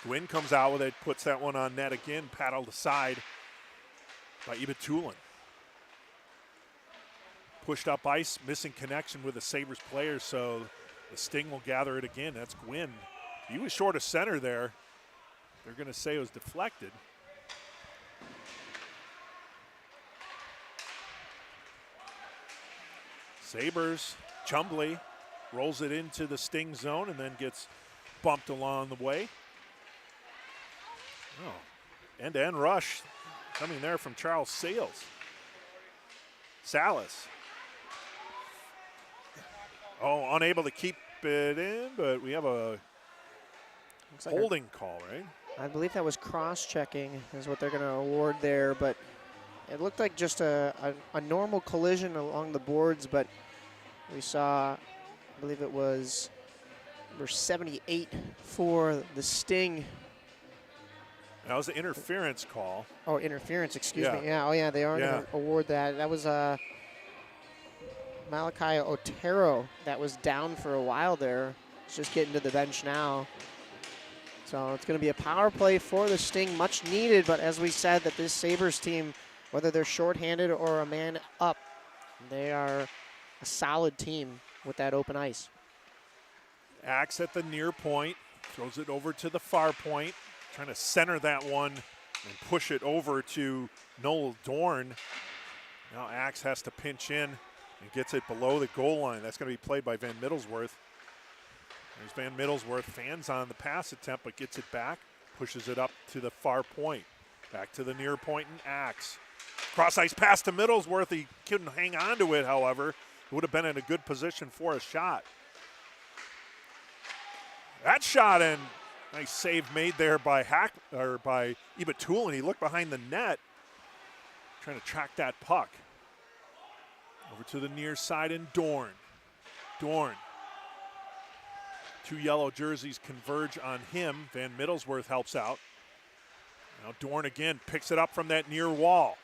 Gwynn comes out with it, puts that one on net again, paddled aside by Ibitulin. Pushed up ice, missing connection with the Sabres player, so the Sting will gather it again. That's Gwynn. He was short of center there. They're going to say it was deflected. Sabres, Chumbley rolls it into the Sting zone and then gets bumped along the way. Oh, end-to-end rush coming there from Charles Salas. Oh, unable to keep it in, but we have a holding call, right? I believe that was cross-checking is what they're going to award there, but it looked like just a normal collision along the boards, but we saw, I believe it was number 78 for the Sting. That was the interference call. Oh, interference, excuse me. Yeah, oh yeah, they are going to award that. That was Malachi Otero that was down for a while there. He's just getting to the bench now. So it's going to be a power play for the Sting, much needed, but as we said, that this Sabres team, whether they're shorthanded or a man up, they are a solid team with that open ice. Axe at the near point, throws it over to the far point, trying to center that one and push it over to Noel Dorn. Now Axe has to pinch in and gets it below the goal line. That's going to be played by Van Middlesworth. There's Van Middlesworth, fans on the pass attempt, but gets it back, pushes it up to the far point. Back to the near point and Axe. Cross ice pass to Middlesworth. He couldn't hang on to it, however. It would have been in a good position for a shot. That shot, and nice save made there by Ibitulin. He looked behind the net, trying to track that puck. Over to the near side and Dorn. Two yellow jerseys converge on him. Van Middlesworth helps out. Now Dorn again picks it up from that near wall.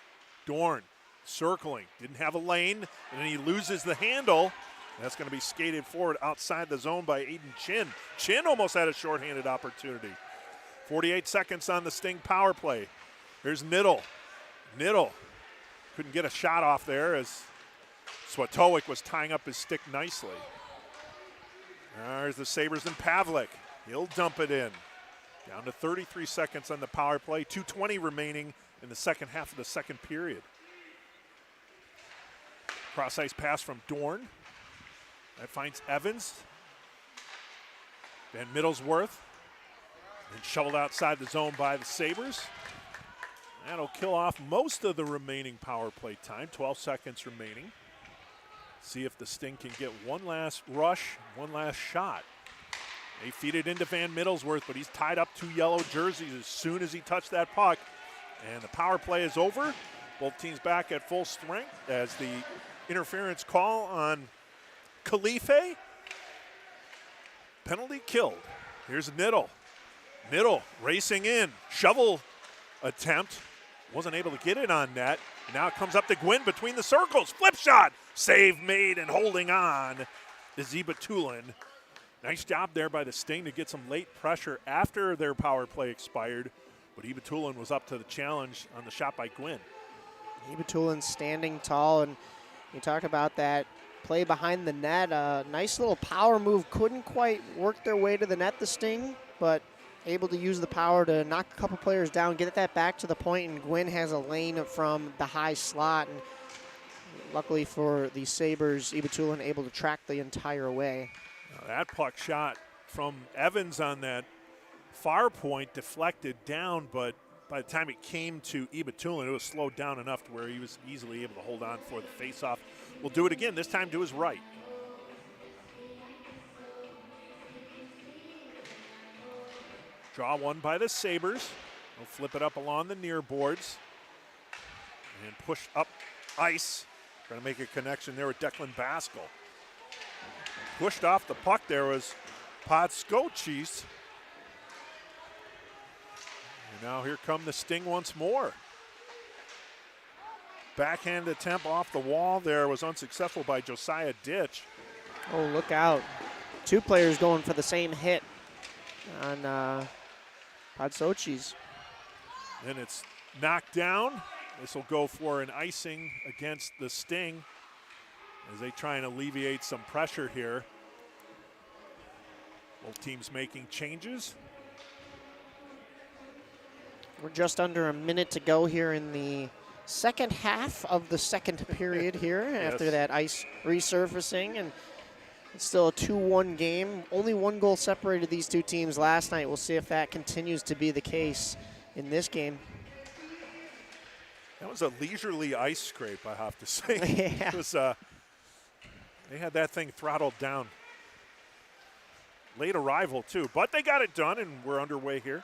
Dorn circling, didn't have a lane, and then he loses the handle. That's going to be skated forward outside the zone by Aiden Chin. Chin almost had a shorthanded opportunity. 48 seconds on the Sting power play. Here's Niddle. Couldn't get a shot off there as Swatowick was tying up his stick nicely. There's the Sabres and Pavlik. He'll dump it in. Down to 33 seconds on the power play. 2:20 remaining in the second half of the second period. Cross ice pass from Dorn. That finds Evans. Van Middlesworth. And shoveled outside the zone by the Sabres. That'll kill off most of the remaining power play time. 12 seconds remaining. See if the Sting can get one last rush, one last shot. They feed it into Van Middlesworth, but he's tied up two yellow jerseys as soon as he touched that puck. And the power play is over. Both teams back at full strength as the interference call on Khalife. Penalty killed. Here's Niddle. Niddle racing in. Shovel attempt. Wasn't able to get it on net. Now it comes up to Gwynn between the circles. Flip shot. Save made and holding on is Ibitulin. Nice job there by the Sting to get some late pressure after their power play expired. But Ibitulin was up to the challenge on the shot by Gwynn. Ibitulin standing tall, and you talk about that play behind the net. Nice little power move. Couldn't quite work their way to the net, the Sting, but able to use the power to knock a couple players down, get that back to the point, and Gwynn has a lane from the high slot. And luckily for the Sabres, Ibatulan able to track the entire way. Now that puck shot from Evans on that far point deflected down, but by the time it came to Ibatulan, it was slowed down enough to where he was easily able to hold on for the faceoff. We'll do it again, this time to his right. Draw one by the Sabres. They'll flip it up along the near boards and push up ice. Trying to make a connection there with Declan Baskell. Pushed off the puck there was Podskochis. And now here come the Sting once more. Backhand attempt off the wall there was unsuccessful by Josiah Ditch. Oh, look out. Two players going for the same hit on Podskochis. Then it's knocked down. This will go for an icing against the Sting as they try and alleviate some pressure here. Both teams making changes. We're just under a minute to go here in the second half of the second period here after that ice resurfacing. And it's still a 2-1 game. Only one goal separated these two teams last night. We'll see if that continues to be the case in this game. That was a leisurely ice scrape, I have to say. Yeah. It was, they had that thing throttled down. Late arrival, too. But they got it done, and we're underway here.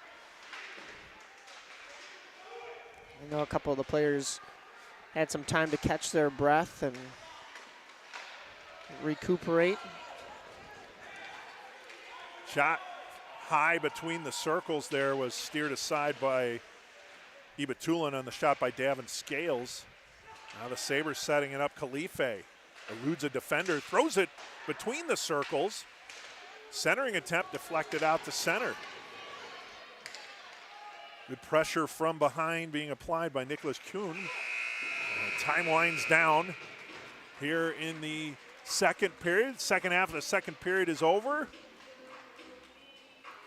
I know a couple of the players had some time to catch their breath and recuperate. Shot high between the circles there was steered aside by Ibatulan on the shot by Davin Scales. Now the Sabres setting it up. Khalife eludes a defender, throws it between the circles. Centering attempt deflected out to center. Good pressure from behind being applied by Nicholas Kuhn. Time winds down here in the second period. Second half of the second period is over.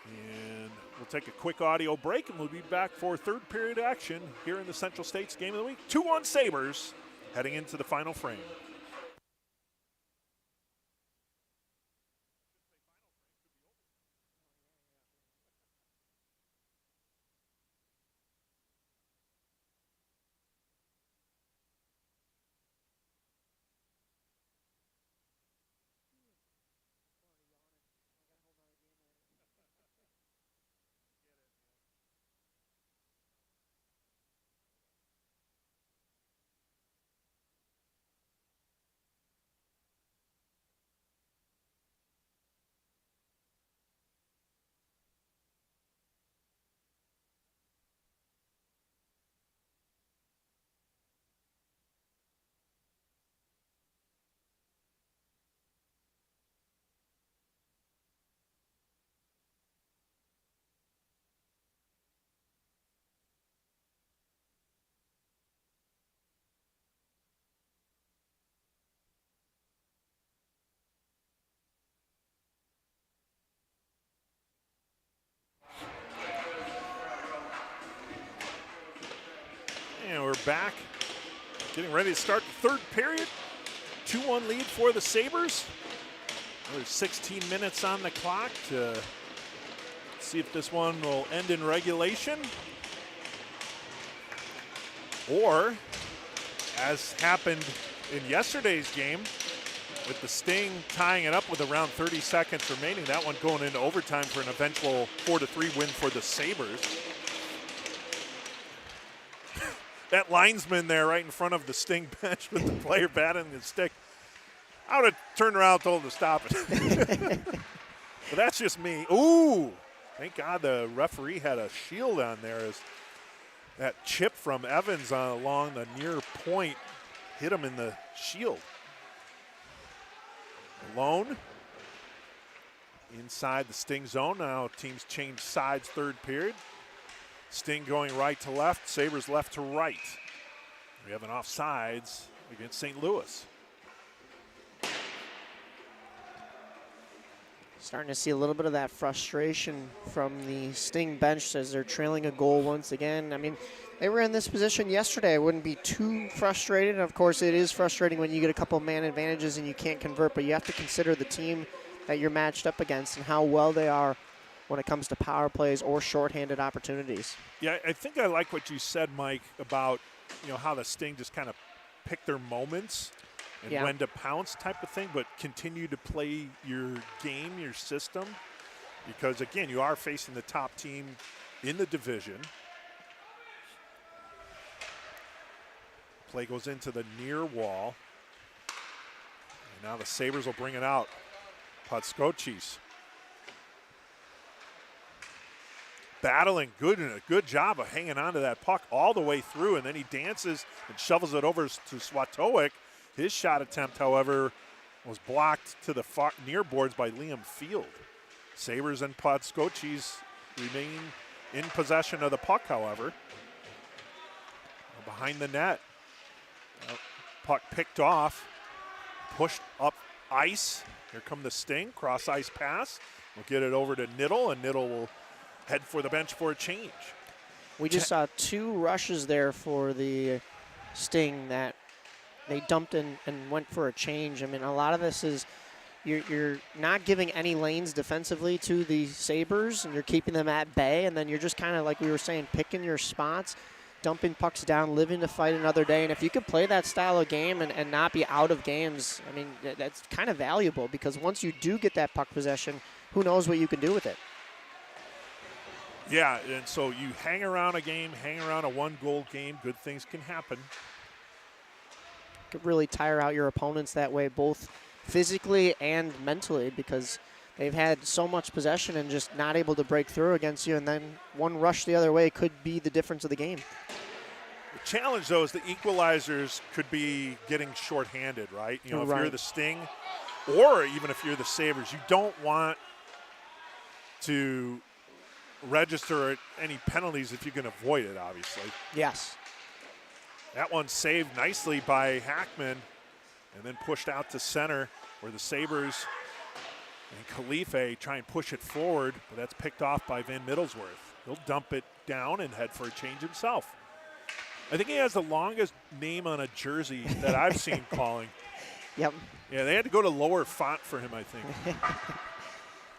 And we'll take a quick audio break, and we'll be back for third period action here in the Central States Game of the Week. 2-1 Sabres heading into the final frame. And we're back, getting ready to start the third period. 2-1 lead for the Sabres. There's 16 minutes on the clock to see if this one will end in regulation. Or, as happened in yesterday's game, with the Sting tying it up with around 30 seconds remaining, that one going into overtime for an eventual 4-3 win for the Sabres. That linesman there right in front of the Sting bench with the player batting his stick. I would have turned around and told him to stop it. But that's just me. Ooh, thank God the referee had a shield on there as that chip from Evans along the near point hit him in the shield. Alone inside the Sting zone. Now teams change sides third period. Sting going right to left, Sabres left to right. We have an offsides against St. Louis. Starting to see a little bit of that frustration from the Sting bench as they're trailing a goal once again. I mean, they were in this position yesterday. I wouldn't be too frustrated. Of course, it is frustrating when you get a couple man advantages and you can't convert, but you have to consider the team that you're matched up against and how well they are when it comes to power plays or shorthanded opportunities. Yeah, I think I like what you said, Mike, about how the Sting just kind of pick their moments and when to pounce type of thing, but continue to play your game, your system, because, again, you are facing the top team in the division. Play goes into the near wall. And now the Sabres will bring it out. Podskochis battling, good job of hanging on to that puck all the way through, and then he dances and shovels it over to Swatowick. His shot attempt, however, was blocked to the far near boards by Liam Field. Sabres and Podskochis remain in possession of the puck, however. Behind the net. Puck picked off, pushed up ice. Here come the Sting, cross ice pass. We'll get it over to Niddle, and Niddle will head for the bench for a change. We just saw 2 rushes there for the Sting that they dumped in and went for a change. I mean, a lot of this is you're not giving any lanes defensively to the Sabres, and you're keeping them at bay, and then you're just kind of, like we were saying, picking your spots, dumping pucks down, living to fight another day. And if you could play that style of game and not be out of games, I mean, that's kind of valuable, because once you do get that puck possession, who knows what you can do with it. Yeah, and so you hang around a game, hang around a 1-goal game, good things can happen. Could really tire out your opponents that way, both physically and mentally, because they've had so much possession and just not able to break through against you, and then one rush the other way could be the difference of the game. The challenge, though, is the equalizers could be getting shorthanded, right? If you're the Sting or even if you're the Sabres, you don't want to register any penalties if you can avoid it, obviously. Yes. That one saved nicely by Hackman and then pushed out to center, where the Sabres and Khalife try and push it forward, but that's picked off by Van Middlesworth. He'll dump it down and head for a change himself. I think he has the longest name on a jersey that I've seen calling. Yep. Yeah, they had to go to lower font for him, I think.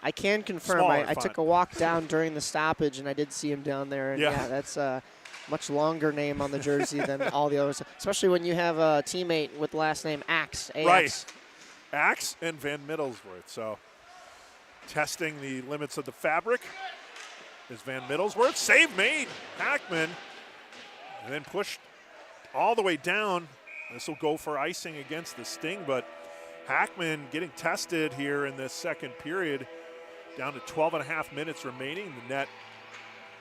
I can confirm. I took a walk down during the stoppage, and I did see him down there. And yeah, that's a much longer name on the jersey than all the others, especially when you have a teammate with the last name Axe. A-X. Right. Axe and Van Middlesworth. So testing the limits of the fabric is Van Middlesworth. Save made. Hackman. And then pushed all the way down. This will go for icing against the Sting, but Hackman getting tested here in this second period. Down to 12.5 minutes remaining. The net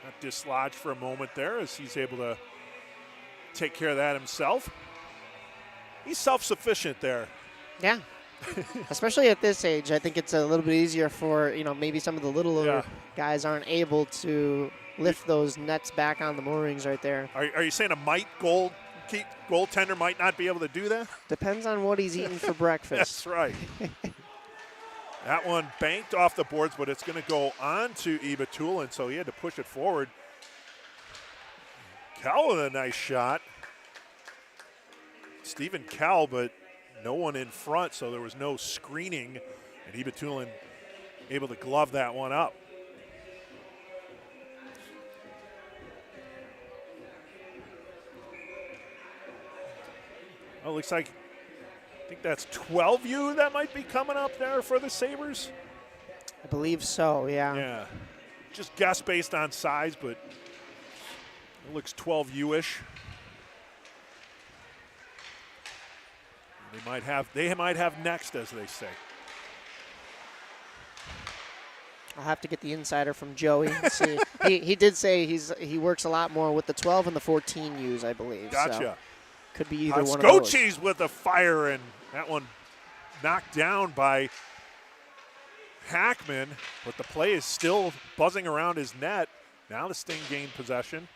got dislodged for a moment there as he's able to take care of that himself. He's self-sufficient there. Yeah. Especially at this age, I think it's a little bit easier for, maybe some of the littler guys aren't able to lift those nets back on the moorings right there. Are you saying a goaltender might not be able to do that? Depends on what he's eating for breakfast. That's right. That one banked off the boards, but it's going to go on to Ibatulin, so he had to push it forward. Kell with a nice shot. Stephen Kell, but no one in front, so there was no screening, and Ibatulin able to glove that one up. Well, it looks like, I think that's 12U that might be coming up there for the Sabres. I believe so, yeah. Yeah. Just guess based on size, but it looks 12U-ish. They might have next, as they say. I'll have to get the insider from Joey. See. He did say he works a lot more with the 12 and the 14 U's, I believe. Gotcha. So could be either one of those. Scotchies with a fire, and that one knocked down by Hackman, but the play is still buzzing around his net. Now the Sting gained possession.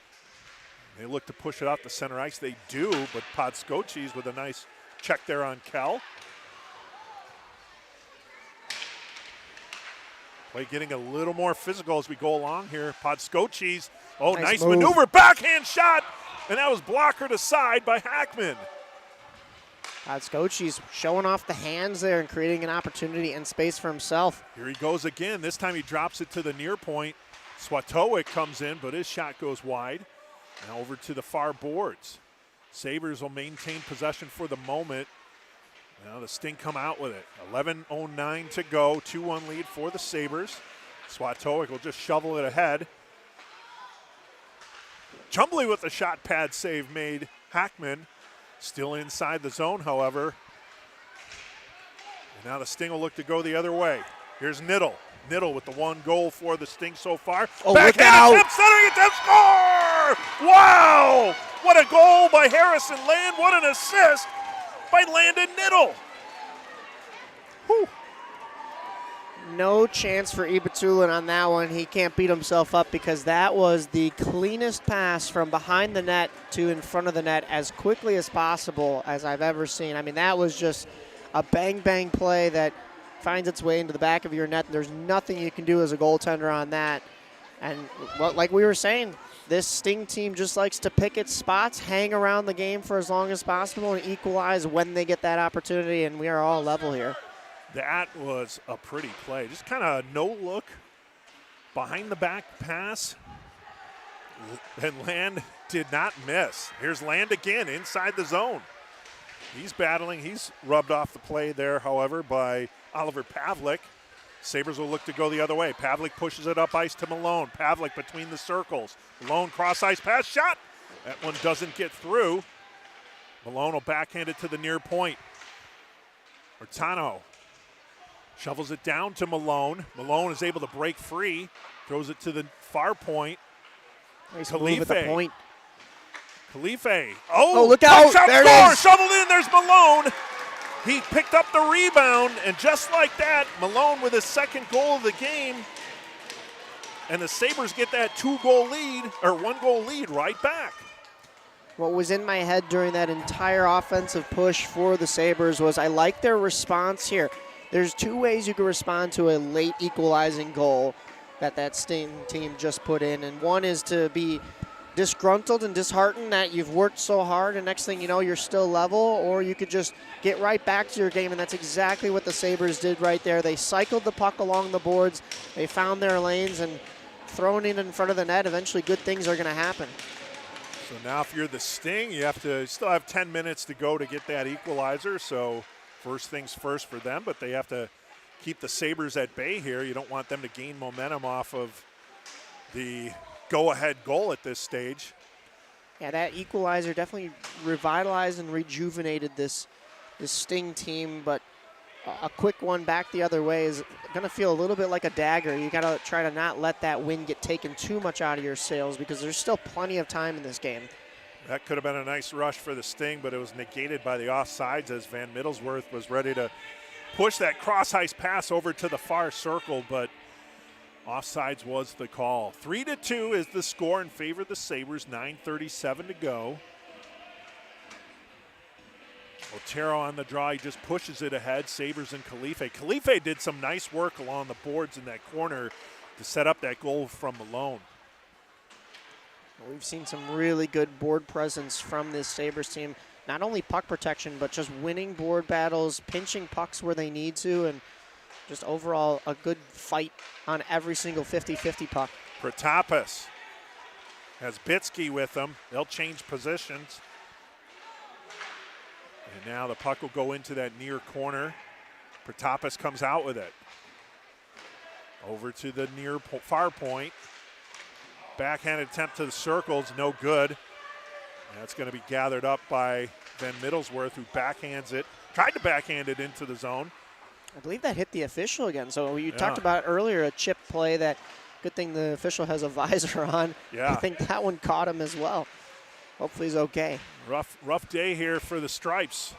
They look to push it out the center ice. They do, but Podskochis with a nice check there on Kell. Play getting a little more physical as we go along here. Podskoczy's, nice move. maneuver, backhand shot, and that was blocker to side by Hackman. Podskoczy's showing off the hands there and creating an opportunity and space for himself. Here he goes again. This time he drops it to the near point. Swatowick comes in, but his shot goes wide. Now over to the far boards. Sabres will maintain possession for the moment. Now the Sting come out with it. 11:09 to go. 2-1 lead for the Sabres. Swatowick will just shovel it ahead. Jumbly with the shot pad save made. Hackman still inside the zone, however. And now the Sting will look to go the other way. Here's Niddle. Niddle with the 1 goal for the Sting so far. Look out. Attempt, centering attempt, score! Wow! What a goal by Harrison Land. What an assist by Landon Niddle. Whew. No chance for Ibitulin on that one. He can't beat himself up because that was the cleanest pass from behind the net to in front of the net as quickly as possible as I've ever seen. I mean, that was just a bang-bang play that finds its way into the back of your net. There's nothing you can do as a goaltender on that. And like we were saying, this Sting team just likes to pick its spots, hang around the game for as long as possible, and equalize when they get that opportunity, and we are all level here. That was a pretty play. Just kind of no look, behind the back pass, and Land did not miss. Here's Land again inside the zone. He's battling. He's rubbed off the play there, however, by Oliver Pavlik. Sabres will look to go the other way. Pavlik pushes it up ice to Malone. Pavlik between the circles. Malone cross ice pass shot. That one doesn't get through. Malone will backhand it to the near point. Ortano shovels it down to Malone. Malone is able to break free. Throws it to the far point. Nice move at the point. Khalife. Look out. There it is. Shoveled in. There's Malone. He picked up the rebound, and just like that, Malone with his second goal of the game. And the Sabres get that 2-goal lead, or 1-goal lead right back. What was in my head during that entire offensive push for the Sabres was I like their response here. There's 2 ways you can respond to a late equalizing goal that Sting team just put in. And one is to be disgruntled and disheartened that you've worked so hard and next thing you know you're still level, or you could just get right back to your game, and that's exactly what the Sabres did right there. They cycled the puck along the boards, they found their lanes, and throwing it in front of the net, eventually good things are going to happen. So now if you're the Sting, you still have 10 minutes to go to get that equalizer, so first things first for them, but they have to keep the Sabres at bay here. You don't want them to gain momentum off of the go-ahead goal at this stage. Yeah, that equalizer definitely revitalized and rejuvenated this Sting team, but a quick one back the other way is going to feel a little bit like a dagger. You got to try to not let that win get taken too much out of your sails because there's still plenty of time in this game. That could have been a nice rush for the Sting, but it was negated by the offsides as Van Middlesworth was ready to push that cross-ice pass over to the far circle, but offsides was the call. 3-2 is the score in favor of the Sabres, 9:37 to go. Otero on the draw, he just pushes it ahead, Sabres and Khalife. Khalife did some nice work along the boards in that corner to set up that goal from Malone. We've seen some really good board presence from this Sabres team. Not only puck protection, but just winning board battles, pinching pucks where they need to, and just overall a good fight on every single 50-50 puck. Protopis has Bitsky with him. They'll change positions. And now the puck will go into that near corner. Protopis comes out with it. Over to the near far point. Backhand attempt to the circles, no good. And that's going to be gathered up by Van Middlesworth, who backhands it. Tried to backhand it into the zone. I believe that hit the official again. So you talked about earlier a chip play that good thing the official has a visor on. Yeah. I think that one caught him as well. Hopefully he's okay. Rough day here for the Stripes.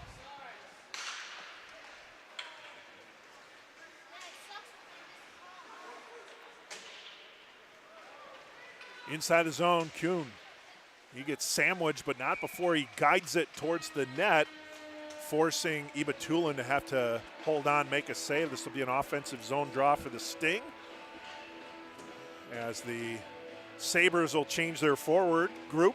Inside the zone, Kuhn. He gets sandwiched, but not before he guides it towards the net, forcing Ibitulin to have to hold on, make a save. This will be an offensive zone draw for the Sting. as the Sabres will change their forward group.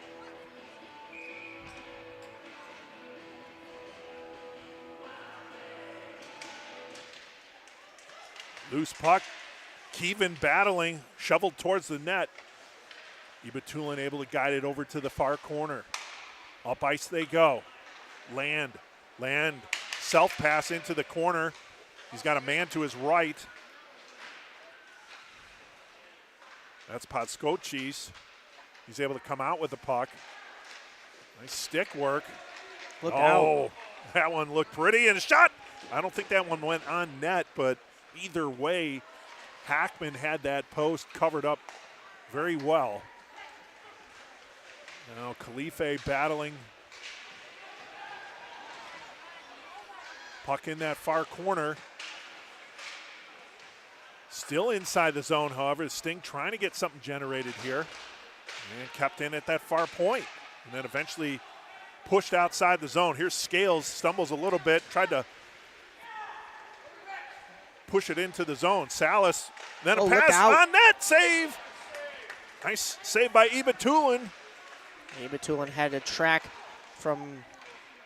Loose puck. Keevan battling, shoveled towards the net. Ibitulin able to guide it over to the far corner. Up ice they go. Land, self pass into the corner. He's got a man to his right. That's Podskochis. He's able to come out with the puck. Nice stick work. Look out. That one looked pretty and shot. I don't think that one went on net, but either way, Hackman had that post covered up very well. Now Khalife battling. Puck in that far corner. Still inside the zone, however. Sting trying to get something generated here. And kept in at that far point. And then eventually pushed outside the zone. Here's Scales, stumbles a little bit, tried to push it into the zone. Salas, then a pass on net, save. Nice save by Ibitulin. Ibitulin had to track from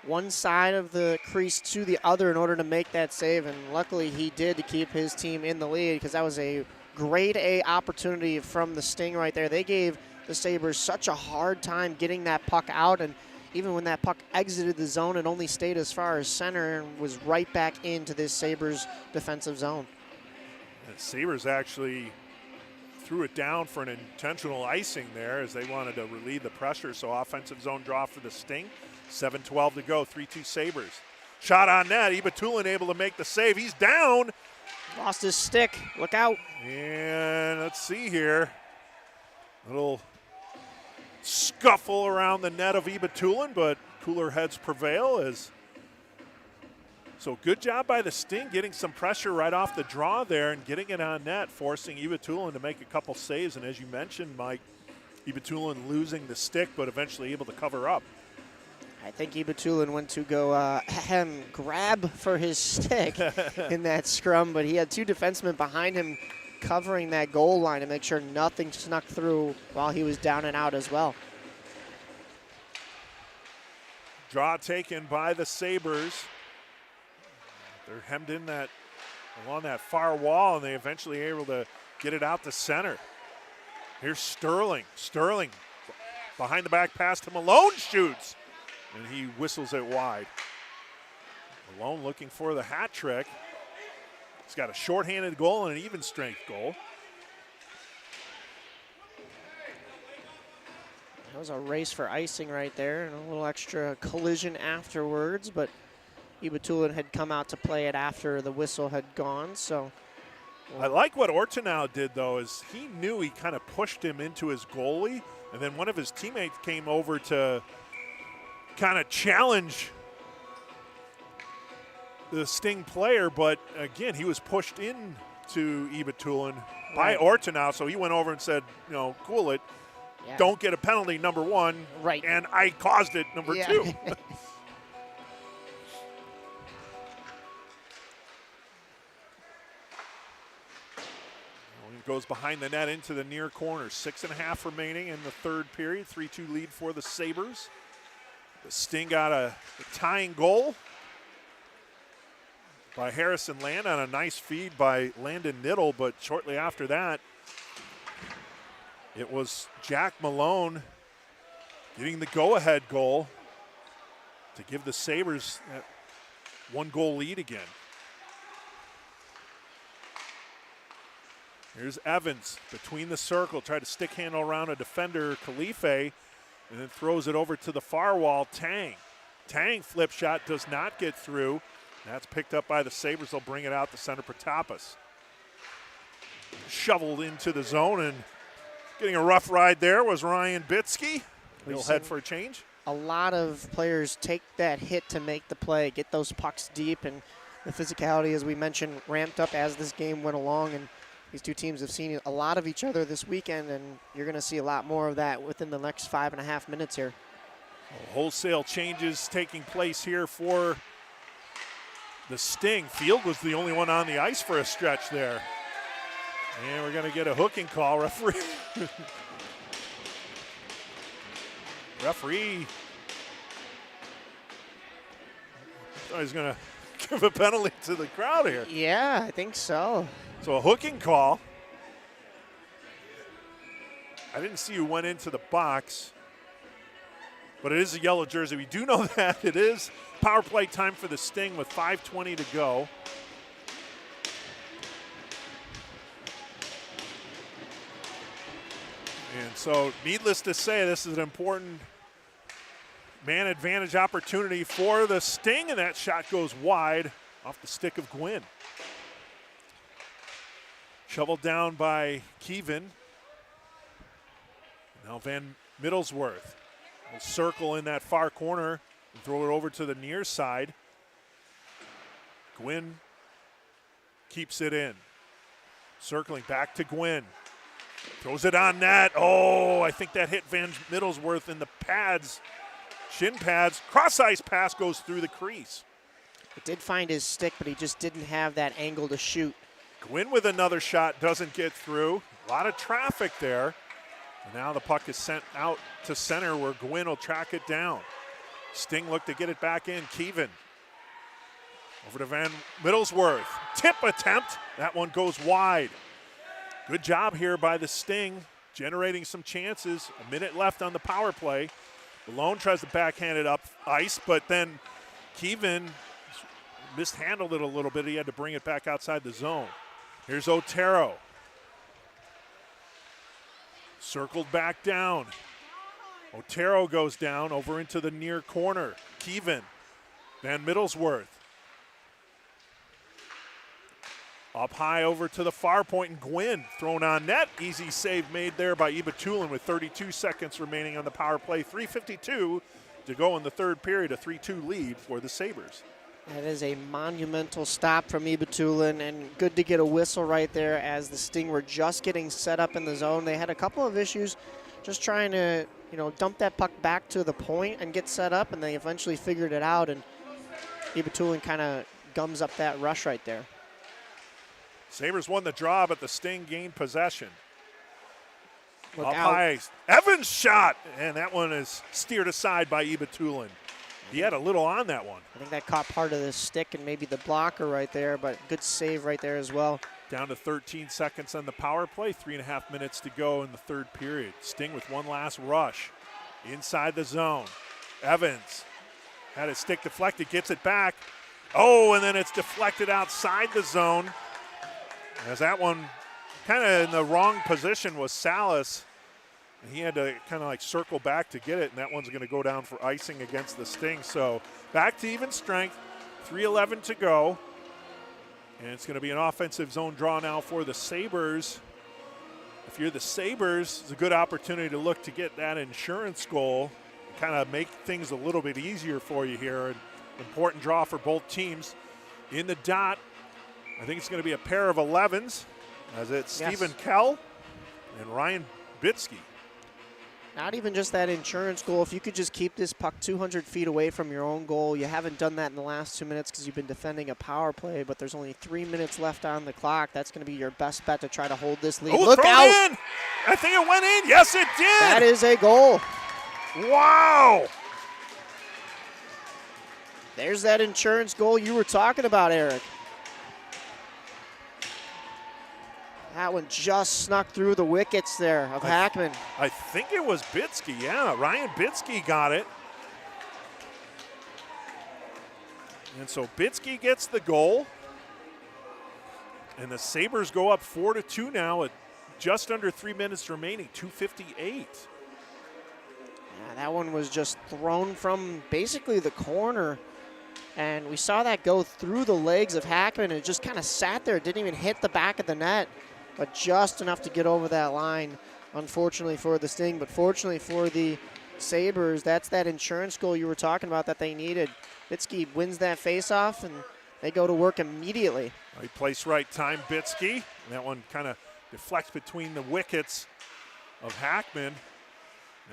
one side of the crease to the other in order to make that save, and luckily he did to keep his team in the lead, because that was a grade A opportunity from the Sting right there. They gave the Sabres such a hard time getting that puck out, and even when that puck exited the zone, it only stayed as far as center and was right back into this Sabres defensive zone. And Sabres actually threw it down for an intentional icing there as they wanted to relieve the pressure. So offensive zone draw for the Sting. 7:12 to go, 3-2 Sabres. Shot on net, Ibitulin able to make the save. He's down. Lost his stick, look out. And let's see here. Little scuffle around the net of Ibitulin, but cooler heads prevail. So good job by the Sting getting some pressure right off the draw there and getting it on net, forcing Ibitulin to make a couple saves. And as you mentioned, Mike, Ibitulin losing the stick, but eventually able to cover up. I think Ibitulin went to go grab for his stick in that scrum, but he had two defensemen behind him covering that goal line to make sure nothing snuck through while he was down and out as well. Draw taken by the Sabres. They're hemmed in along that far wall, and they eventually are able to get it out to center. Here's Sterling. Sterling behind the back pass to Malone, shoots, and he whistles it wide. Malone looking for the hat trick. He's got a shorthanded goal and an even strength goal. That was a race for icing right there, and a little extra collision afterwards, but Ibitulin had come out to play it after the whistle had gone, so. I like what Ortenow did, though, is he knew he kind of pushed him into his goalie, and then one of his teammates came over to kind of challenge the Sting player, but again, he was pushed into Ibitulin by Ortenow, so he went over and said, cool it. Yeah. Don't get a penalty, number one. Right. And I caused it, number two. Goes behind the net into the near corner. 6.5 remaining in the third period. 3-2 lead for the Sabres. The Sting got a tying goal by Harrison Land on a nice feed by Landon Niddle, but shortly after that, it was Jack Malone getting the go-ahead goal to give the Sabres that one-goal lead again. Here's Evans between the circle, tried to stick handle around a defender, Khalife, and then throws it over to the far wall, Tang. Tang flip shot does not get through. That's picked up by the Sabres. They'll bring it out to center Protapas. Shoveled into the zone, and getting a rough ride there was Ryan Bitsky. He'll head for a change. A lot of players take that hit to make the play, get those pucks deep, and the physicality, as we mentioned, ramped up as this game went along, and these two teams have seen a lot of each other this weekend, and you're going to see a lot more of that within the next 5.5 minutes here. Wholesale changes taking place here for the Sting. Field was the only one on the ice for a stretch there. And we're going to get a hooking call, referee. Referee. Thought he was going to give a penalty to the crowd here. Yeah, I think so. So a hooking call. I didn't see who went into the box, but it is a yellow jersey. We do know that. It is power play time for the Sting with 5:20 to go. And so, needless to say, this is an important man advantage opportunity for the Sting, and that shot goes wide off the stick of Gwynn. Shoveled down by Keevan. Now Van Middlesworth will circle in that far corner and throw it over to the near side. Gwynn keeps it in. Circling back to Gwynn. Throws it on net. Oh, I think that hit Van Middlesworth in the pads, shin pads. Cross-ice pass goes through the crease. It did find his stick, but he just didn't have that angle to shoot. Gwynn with another shot, doesn't get through. A lot of traffic there. And now the puck is sent out to center where Gwynn will track it down. Sting look to get it back in. Keevan over to Van Middlesworth. Tip attempt. That one goes wide. Good job here by the Sting, generating some chances. A minute left on the power play. Malone tries to backhand it up ice, but then Keevan mishandled it a little bit. He had to bring it back outside the zone. Here's Otero. Circled back down. Otero goes down over into the near corner. Keevan. Van Middlesworth. Up high over to the far point, and Gwynn thrown on net. Easy save made there by Ibatulin with 32 seconds remaining on the power play. 3:52 to go in the third period. A 3-2 lead for the Sabres. That is a monumental stop from Ibatulin, and good to get a whistle right there as the Sting were just getting set up in the zone. They had a couple of issues just trying to, dump that puck back to the point and get set up, and they eventually figured it out, and Ibatulin kind of gums up that rush right there. Sabres won the draw, but the Sting gained possession. Look Up out. high, Evans shot, and that one is steered aside by Ibatulin. He had a little on that one. I think that caught part of the stick and maybe the blocker right there, but good save right there as well. Down to 13 seconds on the power play, 3.5 minutes to go in the third period. Sting with one last rush inside the zone. Evans had his stick deflected, gets it back. Oh, and then it's deflected outside the zone. As that one kind of in the wrong position was Salas. He had to kind of like circle back to get it, and that one's going to go down for icing against the Sting. So back to even strength, 3:11 to go. And it's going to be an offensive zone draw now for the Sabres. If you're the Sabres, it's a good opportunity to look to get that insurance goal, kind of make things a little bit easier for you here. An important draw for both teams. In the dot, I think it's going to be a pair of 11s, as it's Stephen Kell and Ryan Bitsky. Not even just that insurance goal. If you could just keep this puck 200 feet away from your own goal. You haven't done that in the last 2 minutes because you've been defending a power play, but there's only 3 minutes left on the clock. That's going to be your best bet to try to hold this lead. Oh, look out! In. I think it went in. Yes, it did. That is a goal. Wow. There's that insurance goal you were talking about, Eric. That one just snuck through the wickets there of Hackman. I think it was Bitsky, yeah. Ryan Bitsky got it. And so Bitsky gets the goal. And the Sabres go up 4-2 now at just under 3 minutes remaining, 2:58. Yeah, that one was just thrown from basically the corner. And we saw that go through the legs of Hackman, and it just kind of sat there. It didn't even hit the back of the net, but just enough to get over that line, unfortunately for the Sting. But fortunately for the Sabres, that's that insurance goal you were talking about that they needed. Bitsky wins that faceoff, and they go to work immediately. Right place, right time, Bitsky. And that one kind of deflects between the wickets of Hackman.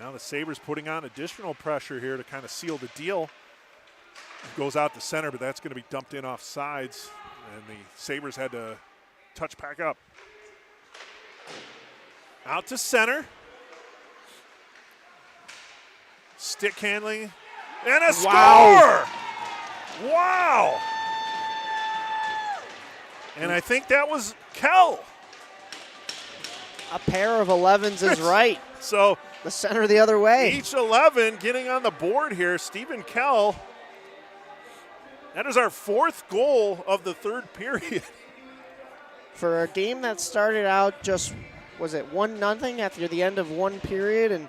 Now the Sabres putting on additional pressure here to kind of seal the deal. It goes out to center, but that's going to be dumped in off sides, and the Sabres had to touch back up. Out to center. Stick handling. And a score! Wow! And I think that was Kell. A pair of 11s is right. So the center the other way. Each 11 getting on the board here. Stephen Kell. That is our 4th goal of the 3rd period. For a game that started out just, was it 1-0 after the end of 1 period, and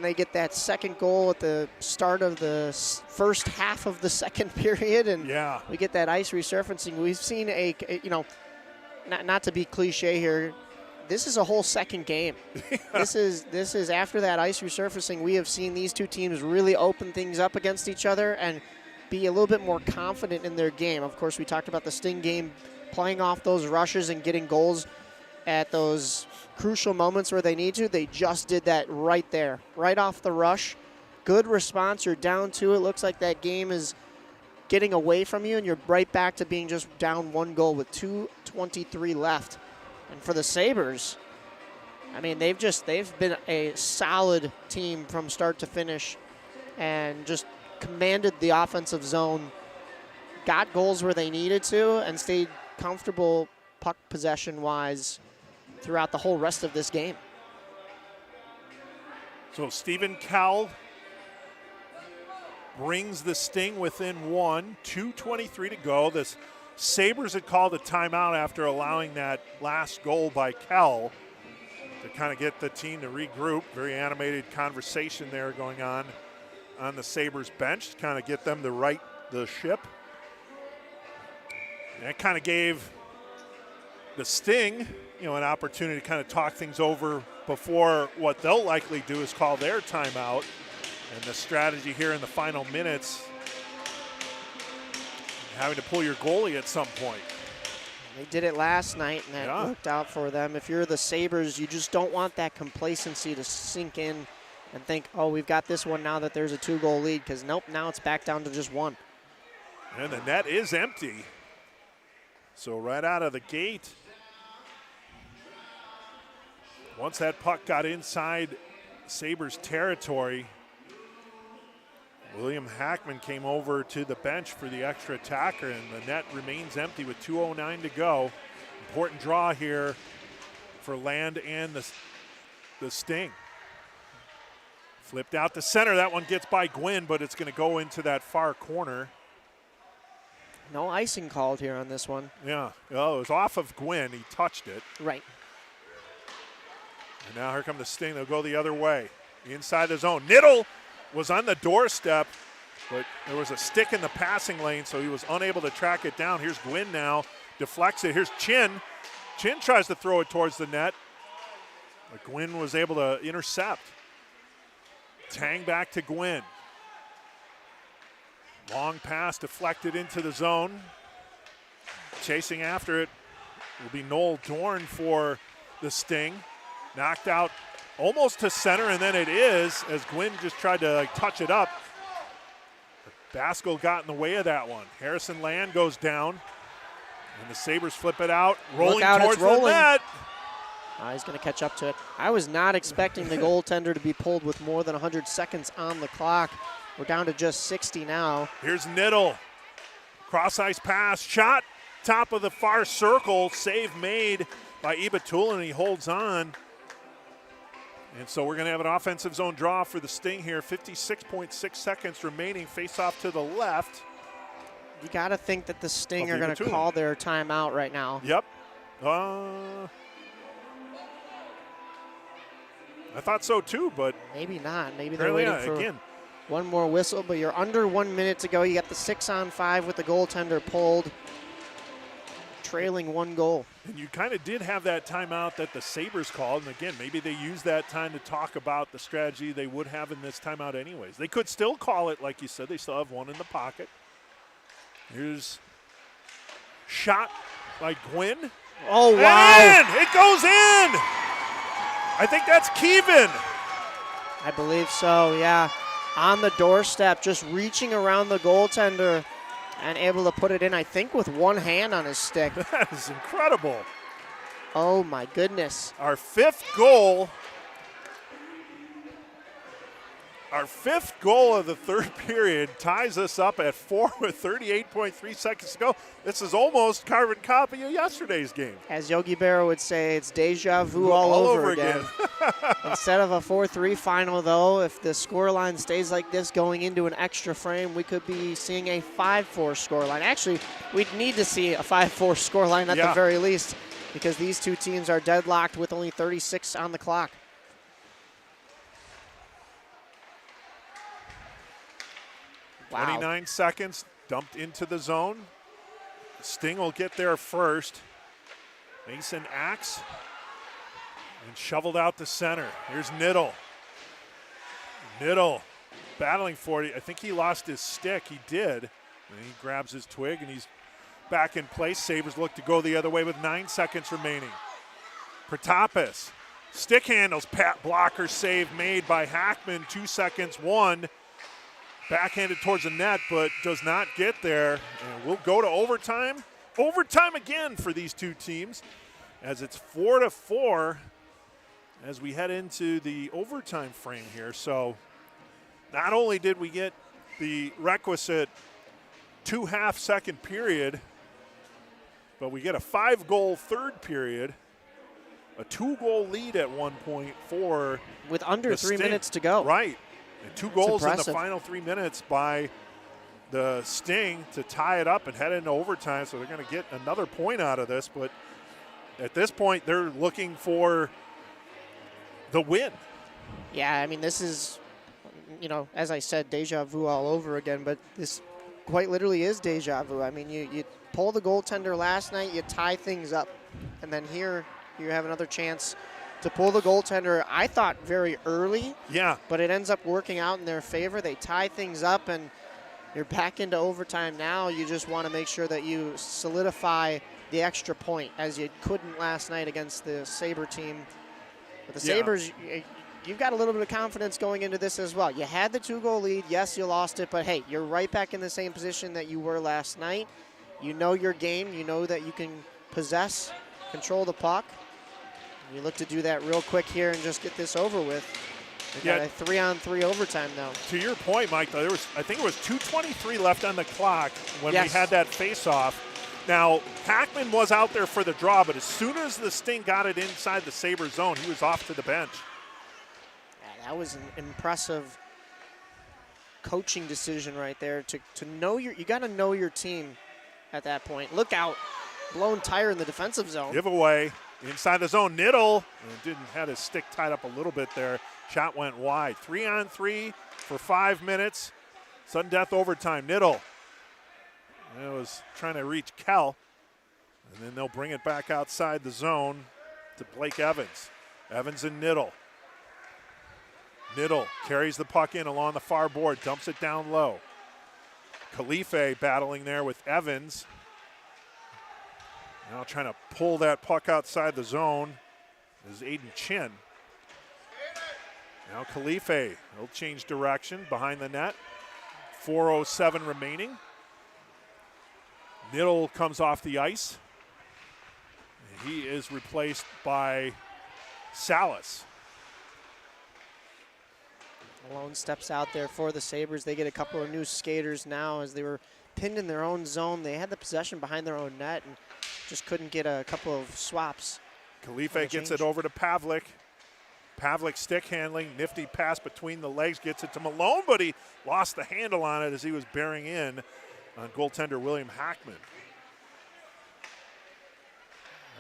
they get that 2nd goal at the start of the first half of the 2nd period, and we get that ice resurfacing. We've seen not to be cliche here, this is a whole 2nd game. This is after that ice resurfacing. We have seen these two teams really open things up against each other and be a little bit more confident in their game. Of course, we talked about the Sting game, playing off those rushes and getting goals at those crucial moments where they need to. They just did that right there, right off the rush. Good response. You're down 2. It looks like that game is getting away from you, and you're right back to being just down 1 goal with 2:23 left. And for the Sabres, I mean, they've been a solid team from start to finish and just commanded the offensive zone, got goals where they needed to, and stayed comfortable puck possession-wise throughout the whole rest of this game. So Stephen Kell brings the Sting within 1, 2:23 to go. The Sabres had called a timeout after allowing that last goal by Kell to kind of get the team to regroup. Very animated conversation there going on the Sabres bench to kind of get them to right the ship. And that kind of gave the Sting, an opportunity to kind of talk things over before what they'll likely do is call their timeout. And the strategy here in the final minutes, having to pull your goalie at some point. They did it last night, and that worked out for them. If you're the Sabres, you just don't want that complacency to sink in and think, oh, we've got this one now that there's a 2-goal lead, because nope, now it's back down to just 1. And the net is empty. So right out of the gate, once that puck got inside Sabres territory, William Hackman came over to the bench for the extra attacker, and the net remains empty with 2:09 to go. Important draw here for Land and the Sting. Flipped out to center. That one gets by Gwynn, but it's going to go into that far corner. No icing called here on this one. Yeah. Oh, it was off of Gwynn. He touched it. Right. And now here come the Sting. They'll go the other way. Inside the zone. Niddle was on the doorstep, but there was a stick in the passing lane, so he was unable to track it down. Here's Gwynn now. Deflects it. Here's Chin. Chin tries to throw it towards the net, but Gwynn was able to intercept. Tang back to Gwynn. Long pass deflected into the zone. Chasing after it will be Noel Dorn for the Sting. Knocked out almost to center, and then it is, as Gwynn just tried to touch it up. Baskell got in the way of that one. Harrison Land goes down, and the Sabres flip it out, rolling towards the net. He's going to catch up to it. I was not expecting the goaltender to be pulled with more than 100 seconds on the clock. We're down to just 60 now. Here's Niddle. Cross-ice pass, shot, top of the far circle. Save made by Ibatulin, and he holds on. And so we're going to have an offensive zone draw for the Sting here. 56.6 seconds remaining. Face off to the left. You got to think that the Sting are going to call their timeout right now. Yep. I thought so too, but maybe not. Maybe they're waiting for again. One more whistle, but you're under 1 minute to go. You got the 6-on-5 with the goaltender pulled, trailing 1 goal. And you kind of did have that timeout that the Sabres called, and again, maybe they used that time to talk about the strategy they would have in this timeout anyways. They could still call it, like you said. They still have one in the pocket. Here's shot by Gwynn. Oh, wow. And it goes in. I think that's Keevan. I believe so, yeah. On the doorstep, just reaching around the goaltender and able to put it in, I think, with one hand on his stick. That is incredible. Oh, my goodness. Our fifth goal of the third period ties us up at 4 with 38.3 seconds to go. This is almost carbon copy of yesterday's game. As Yogi Berra would say, it's deja vu all over again. Instead of a 4-3 final, though, if the scoreline stays like this going into an extra frame, we could be seeing a 5-4 scoreline. Actually, we'd need to see a 5-4 scoreline at the very least, because these two teams are deadlocked with only 36 on the clock. Wow. 29 seconds, dumped into the zone. Sting will get there first. Mason Axe. And shoveled out to center. Here's Niddle. Niddle battling for it. I think he lost his stick. He did. And he grabs his twig and he's back in place. Sabres look to go the other way with 9 seconds remaining. Protopis. Stick handles. Pat blocker save made by Hackman. 2 seconds. 1. Backhanded towards the net, but does not get there. And we'll go to overtime. Overtime again for these two teams as it's 4-4 as we head into the overtime frame here. So not only did we get the requisite 2.5 second period, but we get a 5-goal third period, a 2-goal lead at one point for with under 3 minutes to go. Right. And 2 goals in the final 3 minutes by the Sting to tie it up and head into overtime. So they're going to get another point out of this. But at this point, they're looking for the win. Yeah, I mean, this is, as I said, deja vu all over again. But this quite literally is deja vu. I mean, you pull the goaltender last night, you tie things up. And then here you have another chance to pull the goaltender, I thought, very early. Yeah. But it ends up working out in their favor. They tie things up, and you're back into overtime now. You just want to make sure that you solidify the extra point, as you couldn't last night against the Sabre team. But the Sabres, you've got a little bit of confidence going into this as well. You had the 2-goal lead. Yes, you lost it, but, hey, you're right back in the same position that you were last night. You know your game. You know that you can possess, control the puck. You look to do that real quick here and just get this over with. We got a 3-on-3 overtime now. To your point, Mike, I think it was 2:23 left on the clock when we had that face-off. Now, Hackman was out there for the draw, but as soon as the Sting got it inside the Sabre zone, he was off to the bench. Yeah, that was an impressive coaching decision right there. To know you got to know your team at that point. Look out, blown tire in the defensive zone. Giveaway. Inside the zone, Niddle didn't have his stick tied up a little bit there. Shot went wide. 3-on-3 for 5 minutes. Sudden death overtime. Niddle. It was trying to reach Kell. And then they'll bring it back outside the zone to Blake Evans. Evans and Niddle. Niddle carries the puck in along the far board, dumps it down low. Khalife battling there with Evans. Now trying to pull that puck outside the zone is Aiden Chin. Now Khalife, he'll change direction behind the net. 4:07 remaining. Niddle comes off the ice. He is replaced by Salas. Malone steps out there for the Sabres. They get a couple of new skaters now as they were pinned in their own zone. They had the possession behind their own net and just couldn't get a couple of swaps. Khalife gets it over to Pavlik. Pavlik stick handling, nifty pass between the legs, gets it to Malone, but he lost the handle on it as he was bearing in on goaltender William Hackman.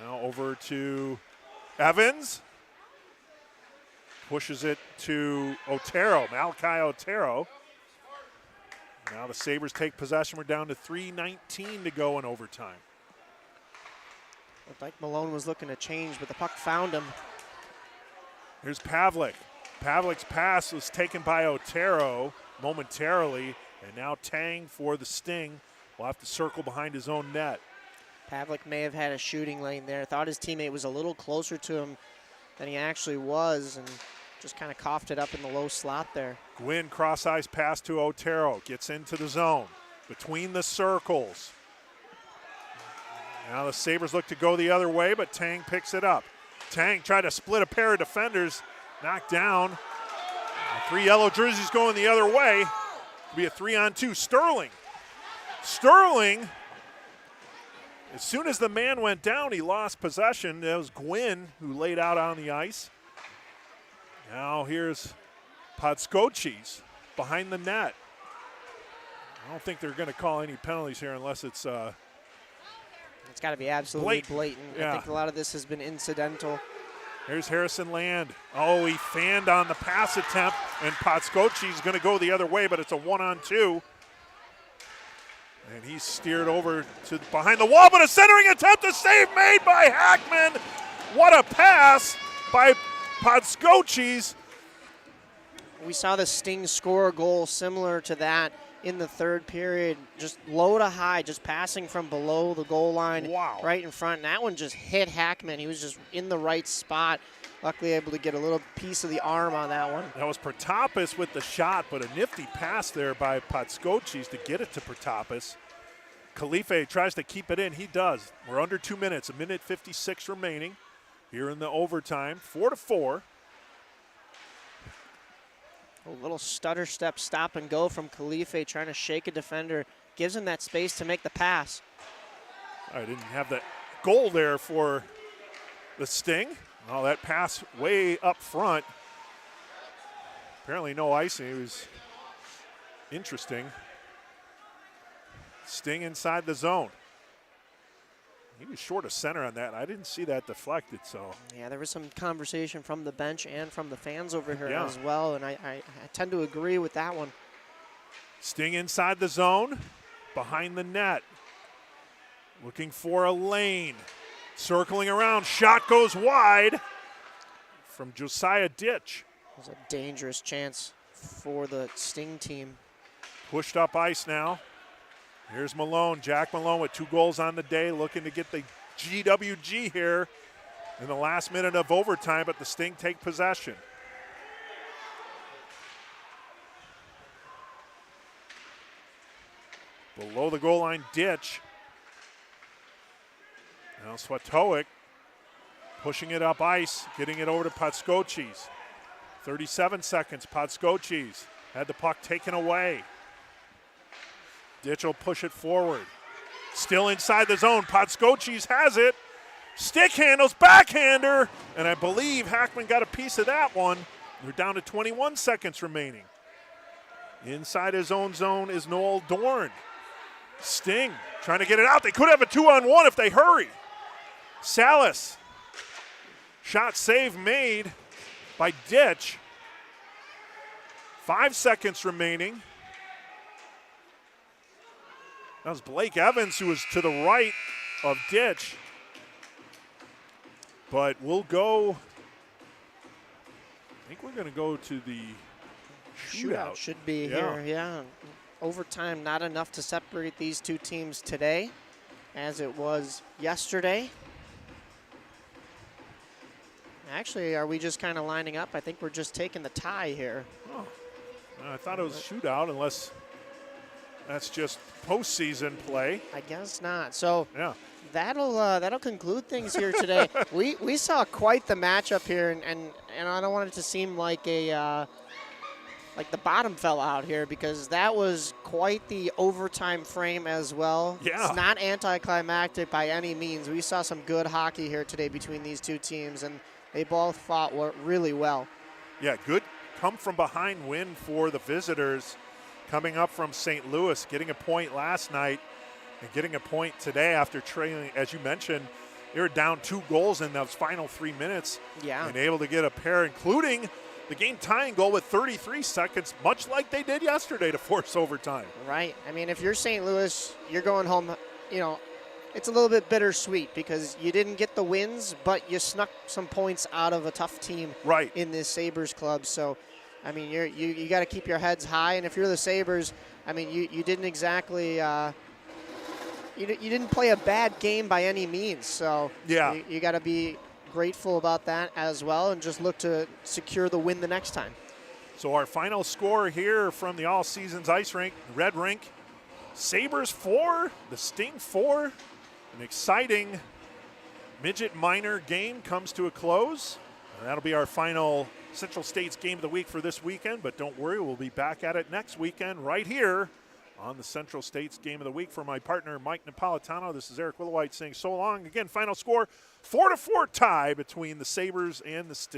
Now over to Evans. Pushes it to Otero, Malachi Otero. Now the Sabres take possession. We're down to 3:19 to go in overtime. Looked like Malone was looking to change, but the puck found him. Here's Pavlik. Pavlik's pass was taken by Otero momentarily, and now Tang for the Sting will have to circle behind his own net. Pavlik may have had a shooting lane there. Thought his teammate was a little closer to him than he actually was, and just kind of coughed it up in the low slot there. Gwynn cross-ice pass to Otero. Gets into the zone. Between the circles. Now the Sabres look to go the other way, but Tang picks it up. Tang tried to split a pair of defenders, knocked down. 3 yellow jerseys going the other way. It'll be a 3-on-2. Sterling, as soon as the man went down, he lost possession. That was Gwynn who laid out on the ice. Now here's Podskochis behind the net. I don't think they're going to call any penalties here unless it's it's got to be absolutely blatant. Yeah. I think a lot of this has been incidental. Here's Harrison Land. Oh, he fanned on the pass attempt, and Podskochis going to go the other way, but it's a 1-on-2. And he's steered over to behind the wall, but a centering attempt, a save made by Hackman. What a pass by Podskochis. We saw the Sting score a goal similar to that in the third period, just low to high, just passing from below the goal line right in front. And that one just hit Hackman. He was just in the right spot. Luckily able to get a little piece of the arm on that one. That was Protopis with the shot, but a nifty pass there by Podskochis to get it to Protopis. Khalife tries to keep it in. He does. We're under 2 minutes, 1:56 remaining here in the overtime, 4-4. A little stutter step, stop and go from Khalife, trying to shake a defender. Gives him that space to make the pass. I didn't have that goal there for the Sting. Oh, that pass way up front. Apparently no icing. It was interesting. Sting inside the zone. He was short of center on that. I didn't see that deflected, so. Yeah, there was some conversation from the bench and from the fans over here as well, and I tend to agree with that one. Sting inside the zone, behind the net. Looking for a lane. Circling around, shot goes wide from Josiah Ditch. It was a dangerous chance for the Sting team. Pushed up ice now. Here's Malone, Jack Malone with 2 goals on the day, looking to get the GWG here in the last minute of overtime, but the Sting take possession. Below the goal line, Ditch. Now Swatowick pushing it up ice, getting it over to Podskochis. 37 seconds, Podskochis had the puck taken away. Ditch will push it forward. Still inside the zone. Podskochis has it. Stick handles, backhander. And I believe Hackman got a piece of that one. We're down to 21 seconds remaining. Inside his own zone is Noel Dorn. Sting trying to get it out. They could have a 2-on-1 if they hurry. Salas. Shot save made by Ditch. 5 seconds remaining. That was Blake Evans, who was to the right of Ditch. But we'll go, I think we're going to go to the shootout. Should be here, yeah. Overtime, not enough to separate these two teams today, as it was yesterday. Actually, are we just kind of lining up? I think we're just taking the tie here. Oh, I thought it was a shootout, unless that's just postseason play. I guess not. So yeah, that'll conclude things here today. we saw quite the matchup here, and I don't want it to seem like a like the bottom fell out here, because that was quite the overtime frame as well. Yeah. It's not anticlimactic by any means. We saw some good hockey here today between these two teams, and they both fought really well. Yeah, good come from behind win for the visitors, coming up from St. Louis, getting a point last night and getting a point today after trailing, as you mentioned. They were down 2 goals in those final 3 minutes. Yeah. And able to get a pair, including the game-tying goal with 33 seconds, much like they did yesterday to force overtime. Right. I mean, if you're St. Louis, you're going home, you know, it's a little bit bittersweet because you didn't get the wins, but you snuck some points out of a tough team in this Sabres club. So, I mean, you got to keep your heads high. And if you're the Sabres, I mean, you didn't exactly you didn't play a bad game by any means. So yeah, you got to be grateful about that as well, and just look to secure the win the next time. So our final score here from the All Seasons Ice Rink, Red Rink, Sabres 4, the Sting 4. An exciting Midget minor game comes to a close. And that'll be our final Central States game of the week for this weekend, but don't worry, we'll be back at it next weekend right here on the Central States game of the week. For my partner, Mike Napolitano, this is Eric Willowhite saying so long. Again, final score, 4-4 tie between the Sabres and the Sting.